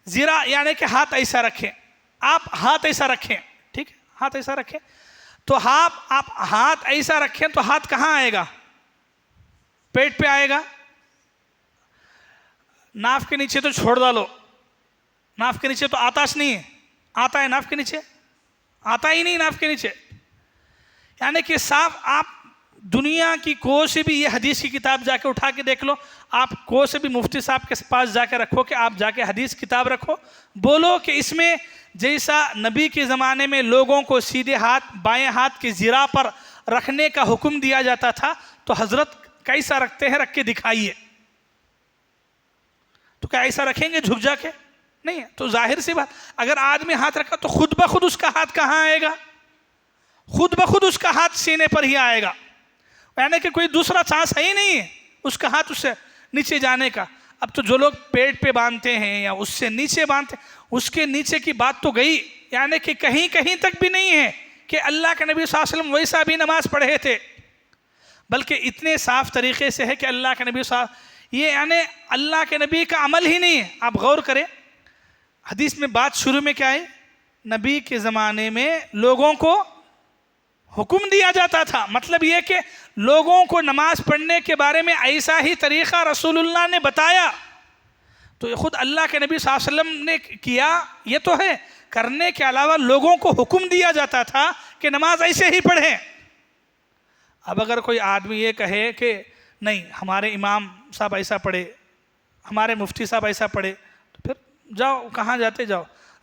ذراع یعنی کہ ہاتھ ایسا رکھیں، آپ ہاتھ ایسا رکھیں، ٹھیک ہے، ہاتھ ایسا رکھیں تو آپ ہاتھ ایسا رکھیں تو ہاتھ کہاں آئے گا؟ پیٹ پہ آئے گا۔ ناف کے نیچے تو چھوڑ ڈالو، ناف کے نیچے تو آتاش نہیں ہے، آتا ہے ناف کے نیچے؟ آتا ہی نہیں ناف کے نیچے۔ یعنی کہ صاف آپ دنیا کی کوئی سے بھی یہ حدیث کی کتاب جا کے اٹھا کے دیکھ لو، آپ کوئی سے بھی مفتی صاحب کے پاس جا کے رکھو کہ آپ جا کے حدیث کتاب رکھو، بولو کہ اس میں جیسا نبی کے زمانے میں لوگوں کو سیدھے ہاتھ بائیں ہاتھ کی ذراع پر رکھنے کا حکم دیا جاتا تھا تو حضرت کیسا رکھتے ہیں؟ رکھ کے دکھائیے۔ تو کیا ایسا رکھیں گے جھک جا کے؟ نہیں ہے۔ تو ظاہر سی بات، اگر آدمی ہاتھ رکھا تو خود بخود اس کا ہاتھ کہاں آئے گا؟ خود بخود اس کا ہاتھ سینے پر ہی آئے گا، یعنی کہ کوئی دوسرا چانس ہے ہی نہیں ہے اس کا ہاتھ اس سے نیچے جانے کا۔ اب تو جو لوگ پیٹ پہ باندھتے ہیں یا اس سے نیچے باندھتے ہیں، اس کے نیچے کی بات تو گئی، یعنی کہ کہیں تک بھی نہیں ہے کہ اللہ کے نبی صلی اللہ علیہ وسلم ویسا بھی نماز پڑھے تھے، بلکہ اتنے صاف طریقے سے ہے کہ اللہ کے نبی صلی اللہ علیہ وسلم، یہ یعنی اللہ کے نبی کا عمل ہی نہیں ہے۔ آپ غور کریں، حدیث میں بات شروع میں کیا ہے؟ نبی کے زمانے میں لوگوں کو حکم دیا جاتا تھا، مطلب یہ کہ لوگوں کو نماز پڑھنے کے بارے میں ایسا ہی طریقہ رسول اللہ نے بتایا، تو یہ خود اللہ کے نبی صلی اللہ علیہ وسلم نے کیا، یہ تو ہے، کرنے کے علاوہ لوگوں کو حکم دیا جاتا تھا کہ نماز ایسے ہی پڑھیں۔ اب اگر کوئی آدمی یہ کہے کہ نہیں ہمارے امام صاحب ایسا پڑھے، ہمارے مفتی صاحب ایسا پڑھے، تو پھر جاؤ، کہاں جاتے جاؤ۔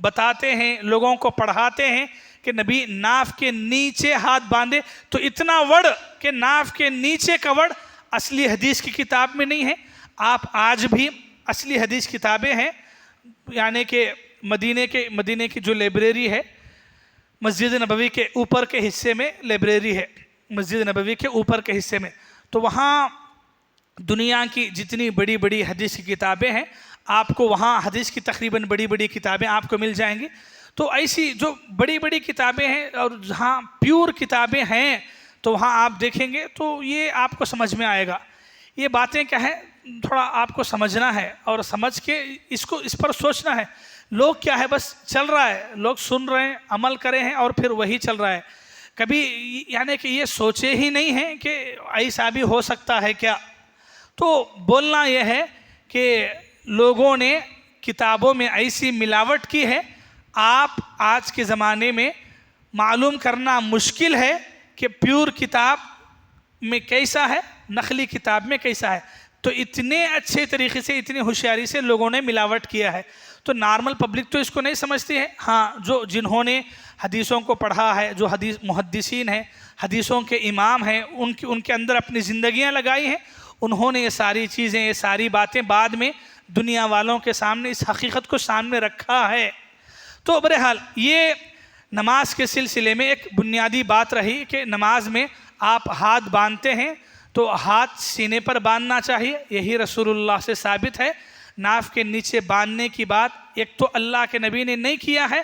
بتاتے ہیں، لوگوں کو پڑھاتے ہیں کہ نبی ناف کے نیچے ہاتھ باندھے، تو اتنا وڑ کہ ناف کے نیچے کا وڑ اصلی حدیث کی کتاب میں نہیں ہے۔ آپ آج بھی اصلی حدیث کتابیں ہیں، یعنی کہ مدینے کی جو لائبریری ہے، مسجد نبوی کے اوپر کے حصے میں لائبریری ہے، مسجد نبوی کے اوپر کے حصے میں، تو وہاں دنیا کی جتنی بڑی بڑی حدیث کی کتابیں ہیں، آپ کو وہاں حدیث کی تقریباً بڑی بڑی کتابیں آپ کو مل جائیں گی۔ تو ایسی جو بڑی بڑی کتابیں ہیں اور جہاں پیور کتابیں ہیں، تو وہاں آپ دیکھیں گے تو یہ آپ کو سمجھ میں آئے گا۔ یہ باتیں کیا ہیں، تھوڑا آپ کو سمجھنا ہے اور سمجھ کے اس پر سوچنا ہے۔ لوگ کیا ہے، بس چل رہا ہے، لوگ سن رہے ہیں، عمل کرے ہیں اور پھر وہی چل رہا ہے، کبھی یعنی کہ یہ سوچے ہی نہیں ہیں کہ ایسا بھی ہو سکتا ہے کیا۔ تو بولنا یہ ہے کہ لوگوں نے کتابوں میں ایسی ملاوٹ کی ہے، آپ آج کے زمانے میں معلوم کرنا مشکل ہے کہ پیور کتاب میں کیسا ہے، نقلی کتاب میں کیسا ہے۔ تو اتنے اچھے طریقے سے، اتنی ہوشیاری سے لوگوں نے ملاوٹ کیا ہے، تو نارمل پبلک تو اس کو نہیں سمجھتی ہے۔ ہاں، جنہوں نے حدیثوں کو پڑھا ہے، جو محدثین ہیں، حدیثوں کے امام ہیں، ان کے اندر اپنی زندگیاں لگائی ہیں، انہوں نے یہ ساری چیزیں، یہ ساری باتیں بعد میں دنیا والوں کے سامنے اس حقیقت کو سامنے رکھا ہے۔ تو بہرحال یہ نماز کے سلسلے میں ایک بنیادی بات رہی کہ نماز میں آپ ہاتھ باندھتے ہیں تو ہاتھ سینے پر باندھنا چاہیے، یہی رسول اللہ سے ثابت ہے۔ ناف کے نیچے باندھنے کی بات ایک تو اللہ کے نبی نے نہیں کیا ہے،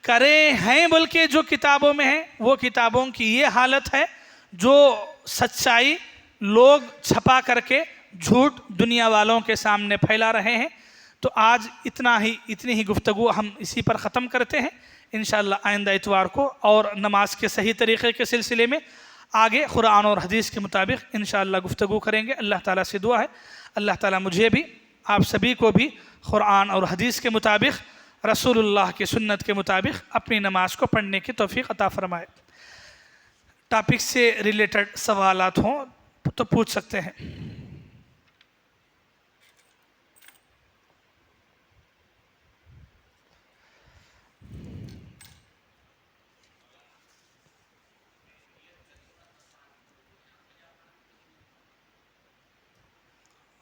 کرے ہیں، بلکہ جو کتابوں میں ہیں وہ کتابوں کی یہ حالت ہے جو سچائی لوگ چھپا کر کے جھوٹ دنیا والوں کے سامنے پھیلا رہے ہیں۔ تو آج اتنی ہی گفتگو ہم اسی پر ختم کرتے ہیں، انشاءاللہ آئندہ اتوار کو اور نماز کے صحیح طریقے کے سلسلے میں آگے قرآن اور حدیث کے مطابق انشاءاللہ گفتگو کریں گے۔ اللہ تعالیٰ سے دعا ہے اللہ تعالیٰ مجھے بھی، آپ سبھی کو بھی قرآن اور حدیث کے مطابق، رسول اللہ کی سنت کے مطابق اپنی نماز کو پڑھنے کی توفیق عطا فرمائے۔ ٹاپک سے ریلیٹڈ سوالات ہوں تو پوچھ سکتے ہیں۔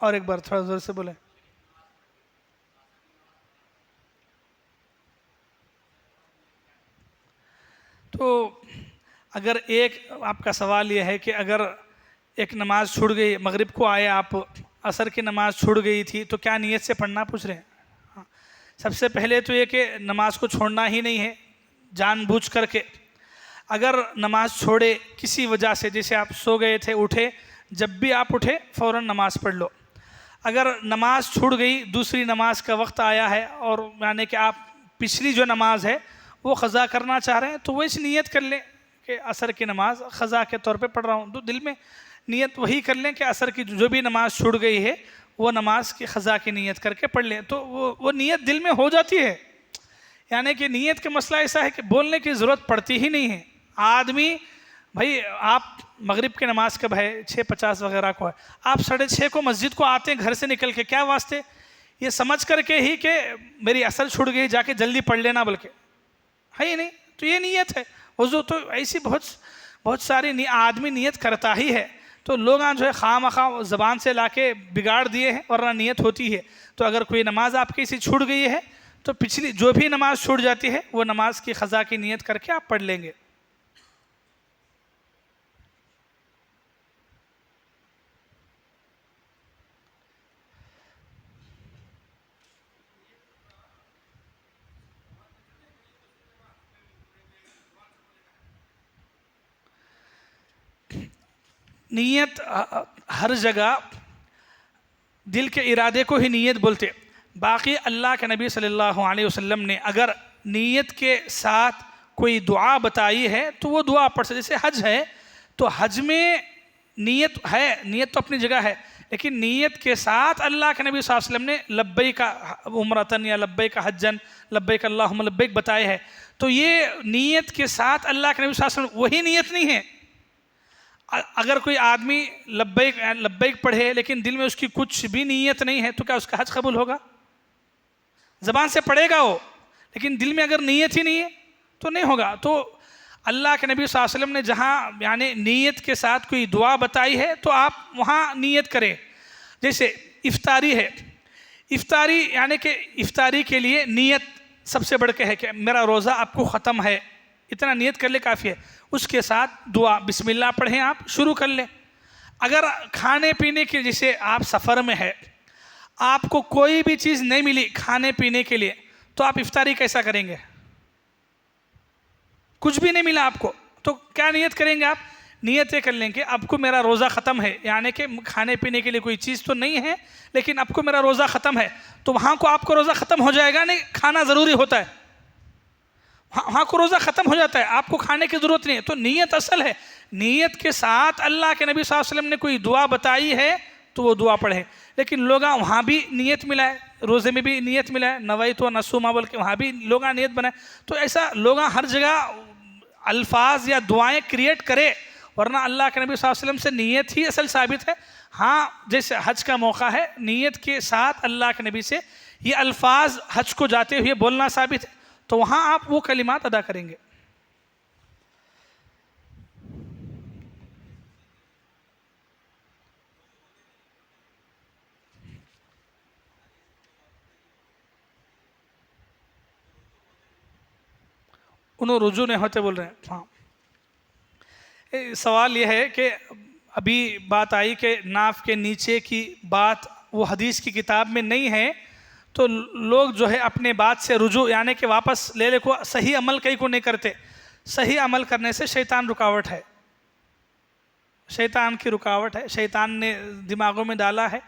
اور ایک بار تھوڑا زور سے بولیں۔ تو اگر آپ کا سوال یہ ہے کہ اگر ایک نماز چھوٹ گئی، مغرب کو آئے آپ، عصر کی نماز چھوٹ گئی تھی، تو کیا نیت سے پڑھنا پوچھ رہے ہیں؟ سب سے پہلے تو یہ کہ نماز کو چھوڑنا ہی نہیں ہے جان بوجھ کر کے۔ اگر نماز چھوڑے کسی وجہ سے، جیسے آپ سو گئے تھے، اٹھے، جب بھی آپ اٹھے فوراً نماز پڑھ لو۔ اگر نماز چھوٹ گئی، دوسری نماز کا وقت آیا ہے اور یعنی کہ آپ پچھلی جو نماز ہے وہ قضا کرنا چاہ رہے ہیں، تو وہ اس نیت کر لیں کہ عصر کی نماز قضا کے طور پہ پڑھ رہا ہوں، تو دل میں نیت وہی کر لیں کہ عصر کی جو بھی نماز چھوٹ گئی ہے وہ نماز کی قضا کی نیت کر کے پڑھ لیں، تو وہ نیت دل میں ہو جاتی ہے۔ یعنی کہ نیت کا مسئلہ ایسا ہے کہ بولنے کی ضرورت پڑتی ہی نہیں ہے۔ آدمی بھائی، آپ مغرب کی نماز کب ہے؟ 6:50 وغیرہ کو ہے، آپ 6:30 کو مسجد کو آتے ہیں گھر سے نکل کے، کیا واسطے؟ یہ سمجھ کر کے ہی کہ میری عصر چھوٹ گئی، جا کے جلدی پڑھ لینا، بلکہ ہے ہی نہیں، تو یہ نیت ہے۔ وضو تو ایسی بہت ساری آدمی نیت کرتا ہی ہے، تو لوگ جو ہے خواہ مخواہ زبان سے لا کے بگاڑ دیے ہیں، ورنہ نیت ہوتی ہے۔ تو اگر کوئی نماز آپ کی سی چھوٹ گئی ہے تو پچھلی جو بھی نماز چھوٹ جاتی ہے وہ نماز کی قضا کی نیت کر کے آپ پڑھ لیں گے۔ نیت ہر جگہ دل کے ارادے کو ہی نیت بولتے، باقی اللہ کے نبی صلی اللہ علیہ وسلم نے اگر نیت کے ساتھ کوئی دعا بتائی ہے تو وہ دعا پڑھ سکتے۔ جیسے حج ہے تو حج میں نیت ہے، نیت تو اپنی جگہ ہے، لیکن نیت کے ساتھ اللہ کے نبی صلی اللہ علیہ وسلم نے لبیک عمرتن یا لبیک حجن، لبیک اللہم لبیک بتائے ہے، تو یہ نیت کے ساتھ اللہ کے نبی صلی اللہ علیہ وسلم، وہی نیت نہیں ہے۔ اگر کوئی آدمی لبیک پڑھے لیکن دل میں اس کی کچھ بھی نیت نہیں ہے تو کیا اس کا حج قبول ہوگا؟ زبان سے پڑھے گا وہ، لیکن دل میں اگر نیت ہی نہیں ہے تو نہیں ہوگا. تو اللہ کے نبی صلی اللہ علیہ وسلم نے جہاں یعنی نیت کے ساتھ کوئی دعا بتائی ہے تو آپ وہاں نیت کریں. جیسے افطاری ہے، افطاری یعنی کہ افطاری کے لیے نیت سب سے بڑھ کے ہے کہ میرا روزہ آپ کو ختم ہے، اتنا نیت کر لے کافی ہے. اس کے ساتھ دعا بسم اللہ پڑھیں، آپ شروع کر لیں. اگر کھانے پینے کے جیسے آپ سفر میں ہے، آپ کو کوئی بھی چیز نہیں ملی کھانے پینے کے لیے، تو آپ افطاری کیسا کریں گے؟ کچھ بھی نہیں ملا آپ کو تو کیا نیت کریں گے؟ آپ نیت یہ کر لیں کہ اب کو میرا روزہ ختم ہے، یعنی کہ کھانے پینے کے لیے کوئی چیز تو نہیں ہے لیکن اب کو میرا روزہ ختم ہے. تو وہاں کو آپ کو روزہ ختم ہو جائے گا، نہیں کھانا ضروری ہوتا ہے، وہاں کو روزہ ختم ہو جاتا ہے، آپ کو کھانے کی ضرورت نہیں ہے. تو نیت اصل ہے. نیت کے ساتھ اللہ کے نبی صلی اللہ علیہ وسلم نے کوئی دعا بتائی ہے تو وہ دعا پڑھیں. لیکن لوگ وہاں بھی نیت ملائے، روزے میں بھی نیت ملائے، نویت و نصوم بول کے وہاں بھی لوگ نیت بنائے. تو ایسا لوگ ہر جگہ الفاظ یا دعائیں کریٹ کرے، ورنہ اللہ کے نبی صلی اللہ علیہ وسلم سے نیت ہی اصل ثابت ہے. ہاں جیسے حج کا موقع ہے، نیت کے ساتھ اللہ کے نبی سے یہ الفاظ حج کو جاتے ہوئے بولنا ثابت ہے، تو وہاں آپ وہ کلمات ادا کریں گے. انہوں رجوع نہیں ہوتے بول رہے ہیں. ہاں سوال یہ ہے کہ ابھی بات آئی کہ ناف کے نیچے کی بات وہ حدیث کی کتاب میں نہیں ہے، تو لوگ جو ہے اپنے بات سے رجوع یعنی کہ واپس لے لے کو صحیح عمل کئی کو نہیں کرتے. صحیح عمل کرنے سے شیطان رکاوٹ ہے، شیطان کی رکاوٹ ہے. شیطان نے دماغوں میں ڈالا ہے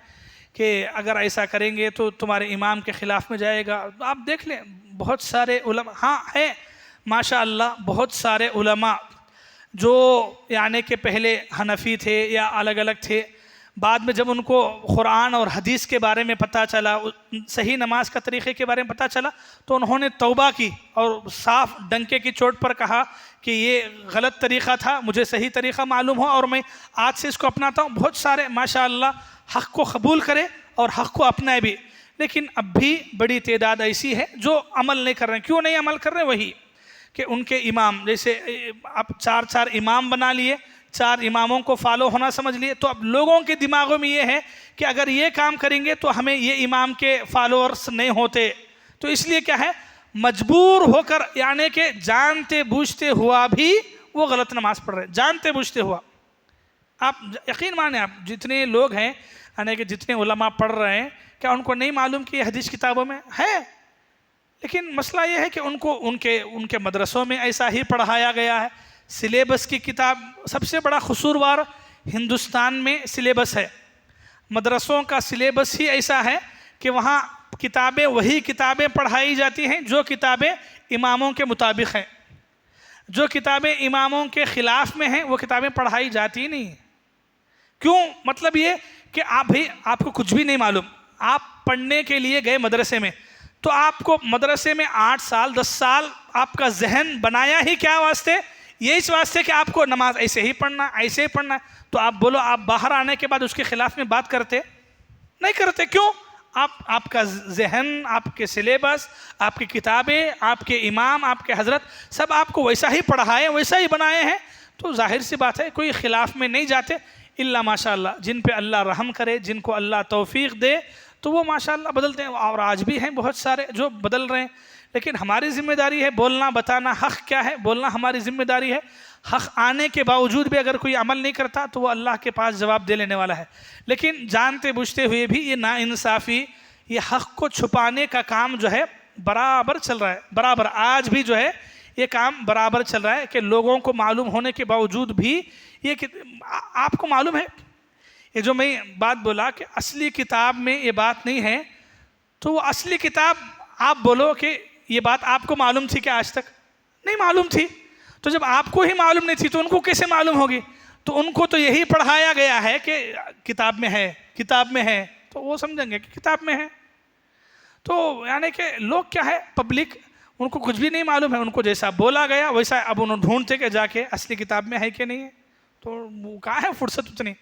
کہ اگر ایسا کریں گے تو تمہارے امام کے خلاف میں جائے گا. آپ دیکھ لیں بہت سارے علماء ہاں ہیں ماشاء اللہ، بہت سارے علماء جو یعنی کہ پہلے حنفی تھے یا الگ الگ تھے، بعد میں جب ان کو قرآن اور حدیث کے بارے میں پتہ چلا، صحیح نماز کا طریقے کے بارے میں پتہ چلا، تو انہوں نے توبہ کی اور صاف ڈنکے کی چوٹ پر کہا کہ یہ غلط طریقہ تھا، مجھے صحیح طریقہ معلوم ہو اور میں آج سے اس کو اپناتا ہوں. بہت سارے ماشاء اللہ حق کو قبول کرے اور حق کو اپنائے بھی. لیکن اب بھی بڑی تعداد ایسی ہے جو عمل نہیں کر رہے ہیں. کیوں نہیں عمل کر رہے؟ وہی کہ ان کے امام جیسے اب چار امام بنا لیے، 4 اماموں کو فالو ہونا سمجھ لیے، تو اب لوگوں کے دماغوں میں یہ ہے کہ اگر یہ کام کریں گے تو ہمیں یہ امام کے فالوورز نہیں ہوتے. تو اس لیے کیا ہے، مجبور ہو کر یعنی کہ جانتے بوجھتے ہوا بھی وہ غلط نماز پڑھ رہے ہیں، جانتے بوجھتے ہوا. آپ یقین مانیں، آپ جتنے لوگ ہیں یعنی کہ جتنے علماء پڑھ رہے ہیں، کیا ان کو نہیں معلوم کہ یہ حدیث کتابوں میں ہے؟ لیکن مسئلہ یہ ہے کہ ان کے مدرسوں میں ایسا ہی پڑھایا گیا ہے. سلیبس کی کتاب سب سے بڑا قصوروار ہندوستان میں سلیبس ہے. مدرسوں کا سلیبس ہی ایسا ہے کہ وہاں کتابیں وہی کتابیں پڑھائی جاتی ہیں جو کتابیں اماموں کے مطابق ہیں. جو کتابیں اماموں کے خلاف میں ہیں وہ کتابیں پڑھائی جاتی نہیں ہیں. کیوں؟ مطلب یہ کہ آپ کو کچھ بھی نہیں معلوم، آپ پڑھنے کے لیے گئے مدرسے میں، تو آپ کو مدرسے میں 8 سال 10 سال آپ کا ذہن بنایا ہی کیا واسطے؟ یہ اس واسطے کہ آپ کو نماز ایسے ہی پڑھنا، ایسے ہی پڑھنا. تو آپ بولو آپ باہر آنے کے بعد اس کے خلاف میں بات کرتے نہیں کرتے. کیوں؟ آپ کا ذہن، آپ کے سلیبس، آپ کی کتابیں، آپ کے امام، آپ کے حضرت سب آپ کو ویسا ہی پڑھائے، ویسا ہی بنائے ہیں. تو ظاہر سی بات ہے کوئی خلاف میں نہیں جاتے، الا ماشاء اللہ جن پہ اللہ رحم کرے، جن کو اللہ توفیق دے تو وہ ماشاء اللہ بدلتے ہیں. اور آج بھی ہیں بہت سارے جو بدل رہے ہیں. لیکن ہماری ذمہ داری ہے بولنا، بتانا حق کیا ہے، بولنا ہماری ذمہ داری ہے. حق آنے کے باوجود بھی اگر کوئی عمل نہیں کرتا تو وہ اللہ کے پاس جواب دے لینے والا ہے. لیکن جانتے بوجھتے ہوئے بھی یہ ناانصافی، یہ حق کو چھپانے کا کام جو ہے برابر چل رہا ہے. برابر آج بھی جو ہے یہ کام برابر چل رہا ہے کہ لوگوں کو معلوم ہونے کے باوجود بھی یہ آپ کو معلوم ہے، یہ جو میں بات بولا کہ اصلی کتاب میں یہ بات نہیں ہے، تو وہ اصلی کتاب آپ بولو کہ یہ بات آپ کو معلوم تھی کہ آج تک نہیں معلوم تھی. تو جب آپ کو ہی معلوم نہیں تھی تو ان کو کیسے معلوم ہوگی؟ تو ان کو تو یہی پڑھایا گیا ہے کہ کتاب میں ہے، کتاب میں ہے، تو وہ سمجھیں گے کہ کتاب میں ہے. تو یعنی کہ لوگ کیا ہے، پبلک، ان کو کچھ بھی نہیں معلوم ہے، ان کو جیسا بولا گیا ویسا اب انہوں ڈھونڈتے کہ جا کے اصلی کتاب میں ہے کہ نہیں ہے. تو کہاں ہے فرصت اتنی؟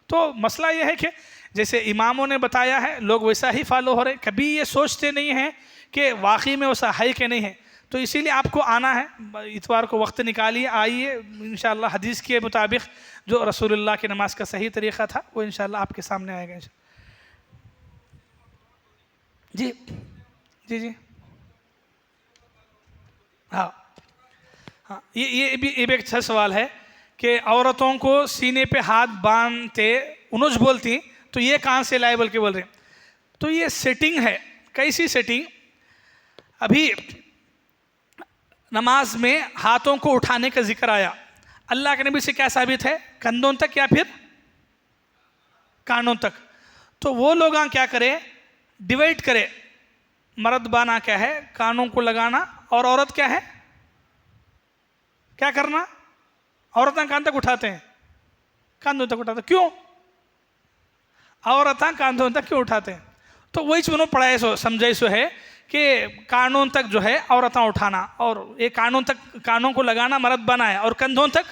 تو مسئلہ یہ ہے کہ جیسے اماموں نے بتایا ہے لوگ ویسا ہی فالو ہو رہے، کبھی یہ سوچتے نہیں ہیں کہ واقعی میں ویسا ہے کہ نہیں ہے. تو اسی لیے آپ کو آنا ہے، اتوار کو وقت نکالیے، آئیے انشاءاللہ حدیث کے مطابق جو رسول اللہ کی نماز کا صحیح طریقہ تھا وہ انشاءاللہ آپ کے سامنے آئے گا. جی جی جی ہاں ہاں، یہ بھی ایک اچھا سوال ہے کہ عورتوں کو سینے پہ ہاتھ باندھتے انوج بولتی، تو یہ کہاں سے لائے بول کے بول رہے ہیں. تو یہ سیٹنگ ہے. کیسی سیٹنگ؟ ابھی نماز میں ہاتھوں کو اٹھانے کا ذکر آیا، اللہ کے نبی سے کیا ثابت ہے؟ کندھوں تک یا پھر کانوں تک. تو وہ لوگ کیا کرے؟ ڈیوائڈ کرے. مرد بانا کیا ہے؟ کانوں کو لگانا. اور عورت کیا ہے؟ کیا کرنا؟ عورتیں کہاں تک اٹھاتے ہیں؟ کاندھوں تک اٹھاتے ہیں. کیوں عورتیں کاندھوں تک کیوں اٹھاتے ہیں؟ تو وہی چونوں پڑھائے سو سمجھائی سو ہے کہ کانوں تک جو ہے عورتیں اٹھانا، اور یہ کانوں تک کانوں کو لگانا مرد بنا ہے، اور کندھوں تک.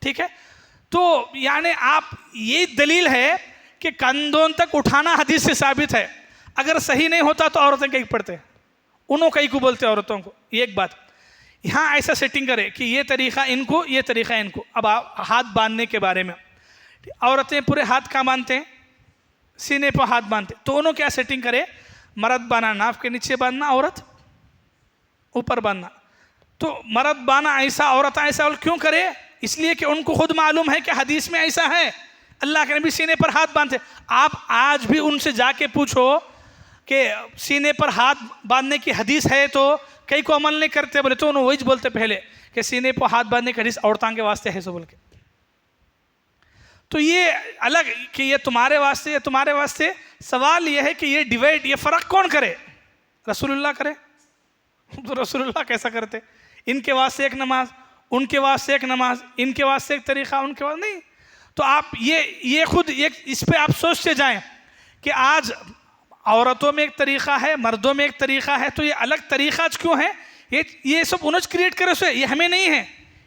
ٹھیک ہے. تو یعنی آپ یہ دلیل ہے کہ کندھوں تک اٹھانا حدیث سے ثابت ہے. اگر صحیح نہیں ہوتا تو عورتیں کہیں پڑھتے، انہوں کہیں کو بولتے عورتوں کو. یہ ایک بات. یہاں ایسا سیٹنگ کرے کہ یہ طریقہ ان کو، یہ طریقہ ان کو. اب ہاتھ باندھنے کے بارے میں عورتیں پورے ہاتھ کہاں باندھتے ہیں؟ سینے پہ ہاتھ باندھتے. تو انہوں کیا سیٹنگ کرے؟ مرد بانا ناف کے نیچے باندھنا، عورت اوپر باندھنا. تو مرد بانا ایسا، عورت ایسا. اور کیوں کرے؟ اس لیے کہ ان کو خود معلوم ہے کہ حدیث میں ایسا ہے، اللہ کے نبی سینے پر ہاتھ باندھتے. آپ آج بھی ان سے جا کے پوچھو کہ سینے پر ہاتھ باندھنے کی حدیث ہے تو کئی کو عمل نہیں کرتے. بولے تو انہوں وہی بولتے پہلے کہ سینے پر ہاتھ باندھنے کی حدیث عورتوں کے واسطے ہے سو بول کے. تو یہ الگ کہ یہ تمہارے واسطے، یہ تمہارے واسطے. سوال یہ ہے کہ یہ ڈیوائڈ، یہ فرق کون کرے؟ رسول اللہ کرے؟ تو رسول اللہ کیسا کرتے؟ ان کے واسطے ایک نماز، ان کے واسطے ایک نماز، ان کے واسطے ایک طریقہ، ان کے واسطے نہیں. تو آپ یہ خود اس پہ آپ سوچتے جائیں کہ آج عورتوں میں ایک طریقہ ہے، مردوں میں ایک طریقہ ہے، تو یہ الگ طریقہ کیوں ہے؟ یہ سب انج کریٹ کرے سو، یہ ہمیں نہیں ہے.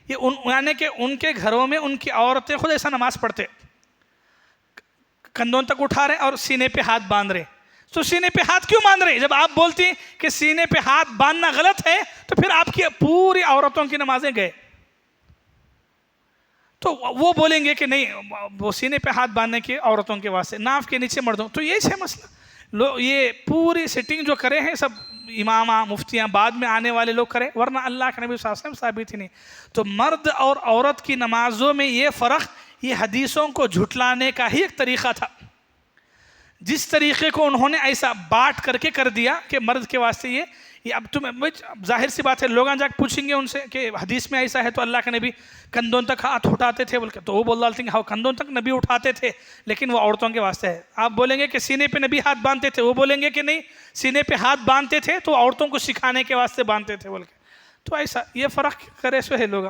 یہ یعنی کہ ان کے گھروں میں ان کی عورتیں خود ایسا نماز پڑھتے، کندھوں تک اٹھا رہے اور سینے پہ ہاتھ باندھ رہے. تو سینے پہ ہاتھ کیوں باندھ رہے؟ جب آپ بولتی کہ سینے پہ ہاتھ باندھنا غلط ہے تو پھر آپ کی پوری عورتوں کی نمازیں گئے. تو وہ بولیں گے کہ نہیں، وہ سینے پہ ہاتھ باندھنے کی عورتوں کے واسطے، ناف کے نیچے مردوں. تو یہ ہے مسئلہ. یہ پوری سیٹنگ جو کرے ہیں سب امامہ مفتیاں بعد میں آنے والے لوگ کرے، ورنہ اللہ کے نبی صلی اللہ علیہ وسلم ثابت ہی نہیں. تو مرد اور عورت کی نمازوں میں یہ فرق، یہ حدیثوں کو جھٹلانے کا ہی ایک طریقہ تھا. جس طریقے کو انہوں نے ایسا بانٹ کر کے کر دیا کہ مرد کے واسطے یہ اب ظاہر سی بات ہے، لوگ جا کے پوچھیں گے ان سے کہ حدیث میں ایسا ہے تو اللہ کے نبی کندھوں تک ہاتھ اٹھاتے تھے بول کے، تو وہ بول ڈالتے ہیں ہاں کندھوں تک نبی اٹھاتے تھے لیکن وہ عورتوں کے واسطے ہے. آپ بولیں گے کہ سینے پہ نبی ہاتھ باندھتے تھے، وہ بولیں گے کہ نہیں سینے پہ ہاتھ باندھتے تھے تو عورتوں کو سکھانے کے واسطے باندھتے تھے بول کے. تو ایسا یہ فرق کرے سو ہے لوگ.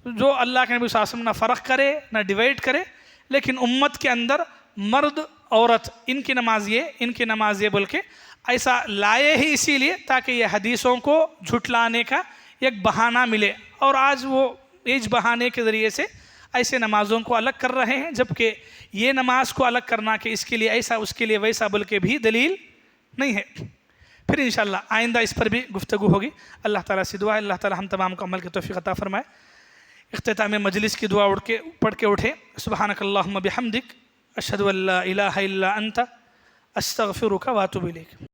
جو اللہ کے نبی صلی اللہ علیہ وسلم نہ فرق کرے نہ ڈیوائڈ کرے، لیکن امت کے اندر مرد عورت ان کی نماز یہ، ان کی نماز یہ بول کے ایسا لائے ہی اسی لیے تاکہ یہ حدیثوں کو جھٹلانے کا ایک بہانہ ملے. اور آج وہ اس بہانے کے ذریعے سے ایسے نمازوں کو الگ کر رہے ہیں، جبکہ یہ نماز کو الگ کرنا کہ اس کے لیے ایسا اس کے لیے ویسا بول کے بھی دلیل نہیں ہے. پھر انشاءاللہ آئندہ اس پر بھی گفتگو ہوگی. اللہ تعالیٰ سے دعا ہے اللہ تعالیٰ ہم تمام کو عمل کی توفیق عطا فرمائے. اختتام مجلس کی دعا پڑھ کے اٹھے. سبحانک اللہم بحمدک اشہد ان لا الہ الا انت استغفرک واتوب الیک.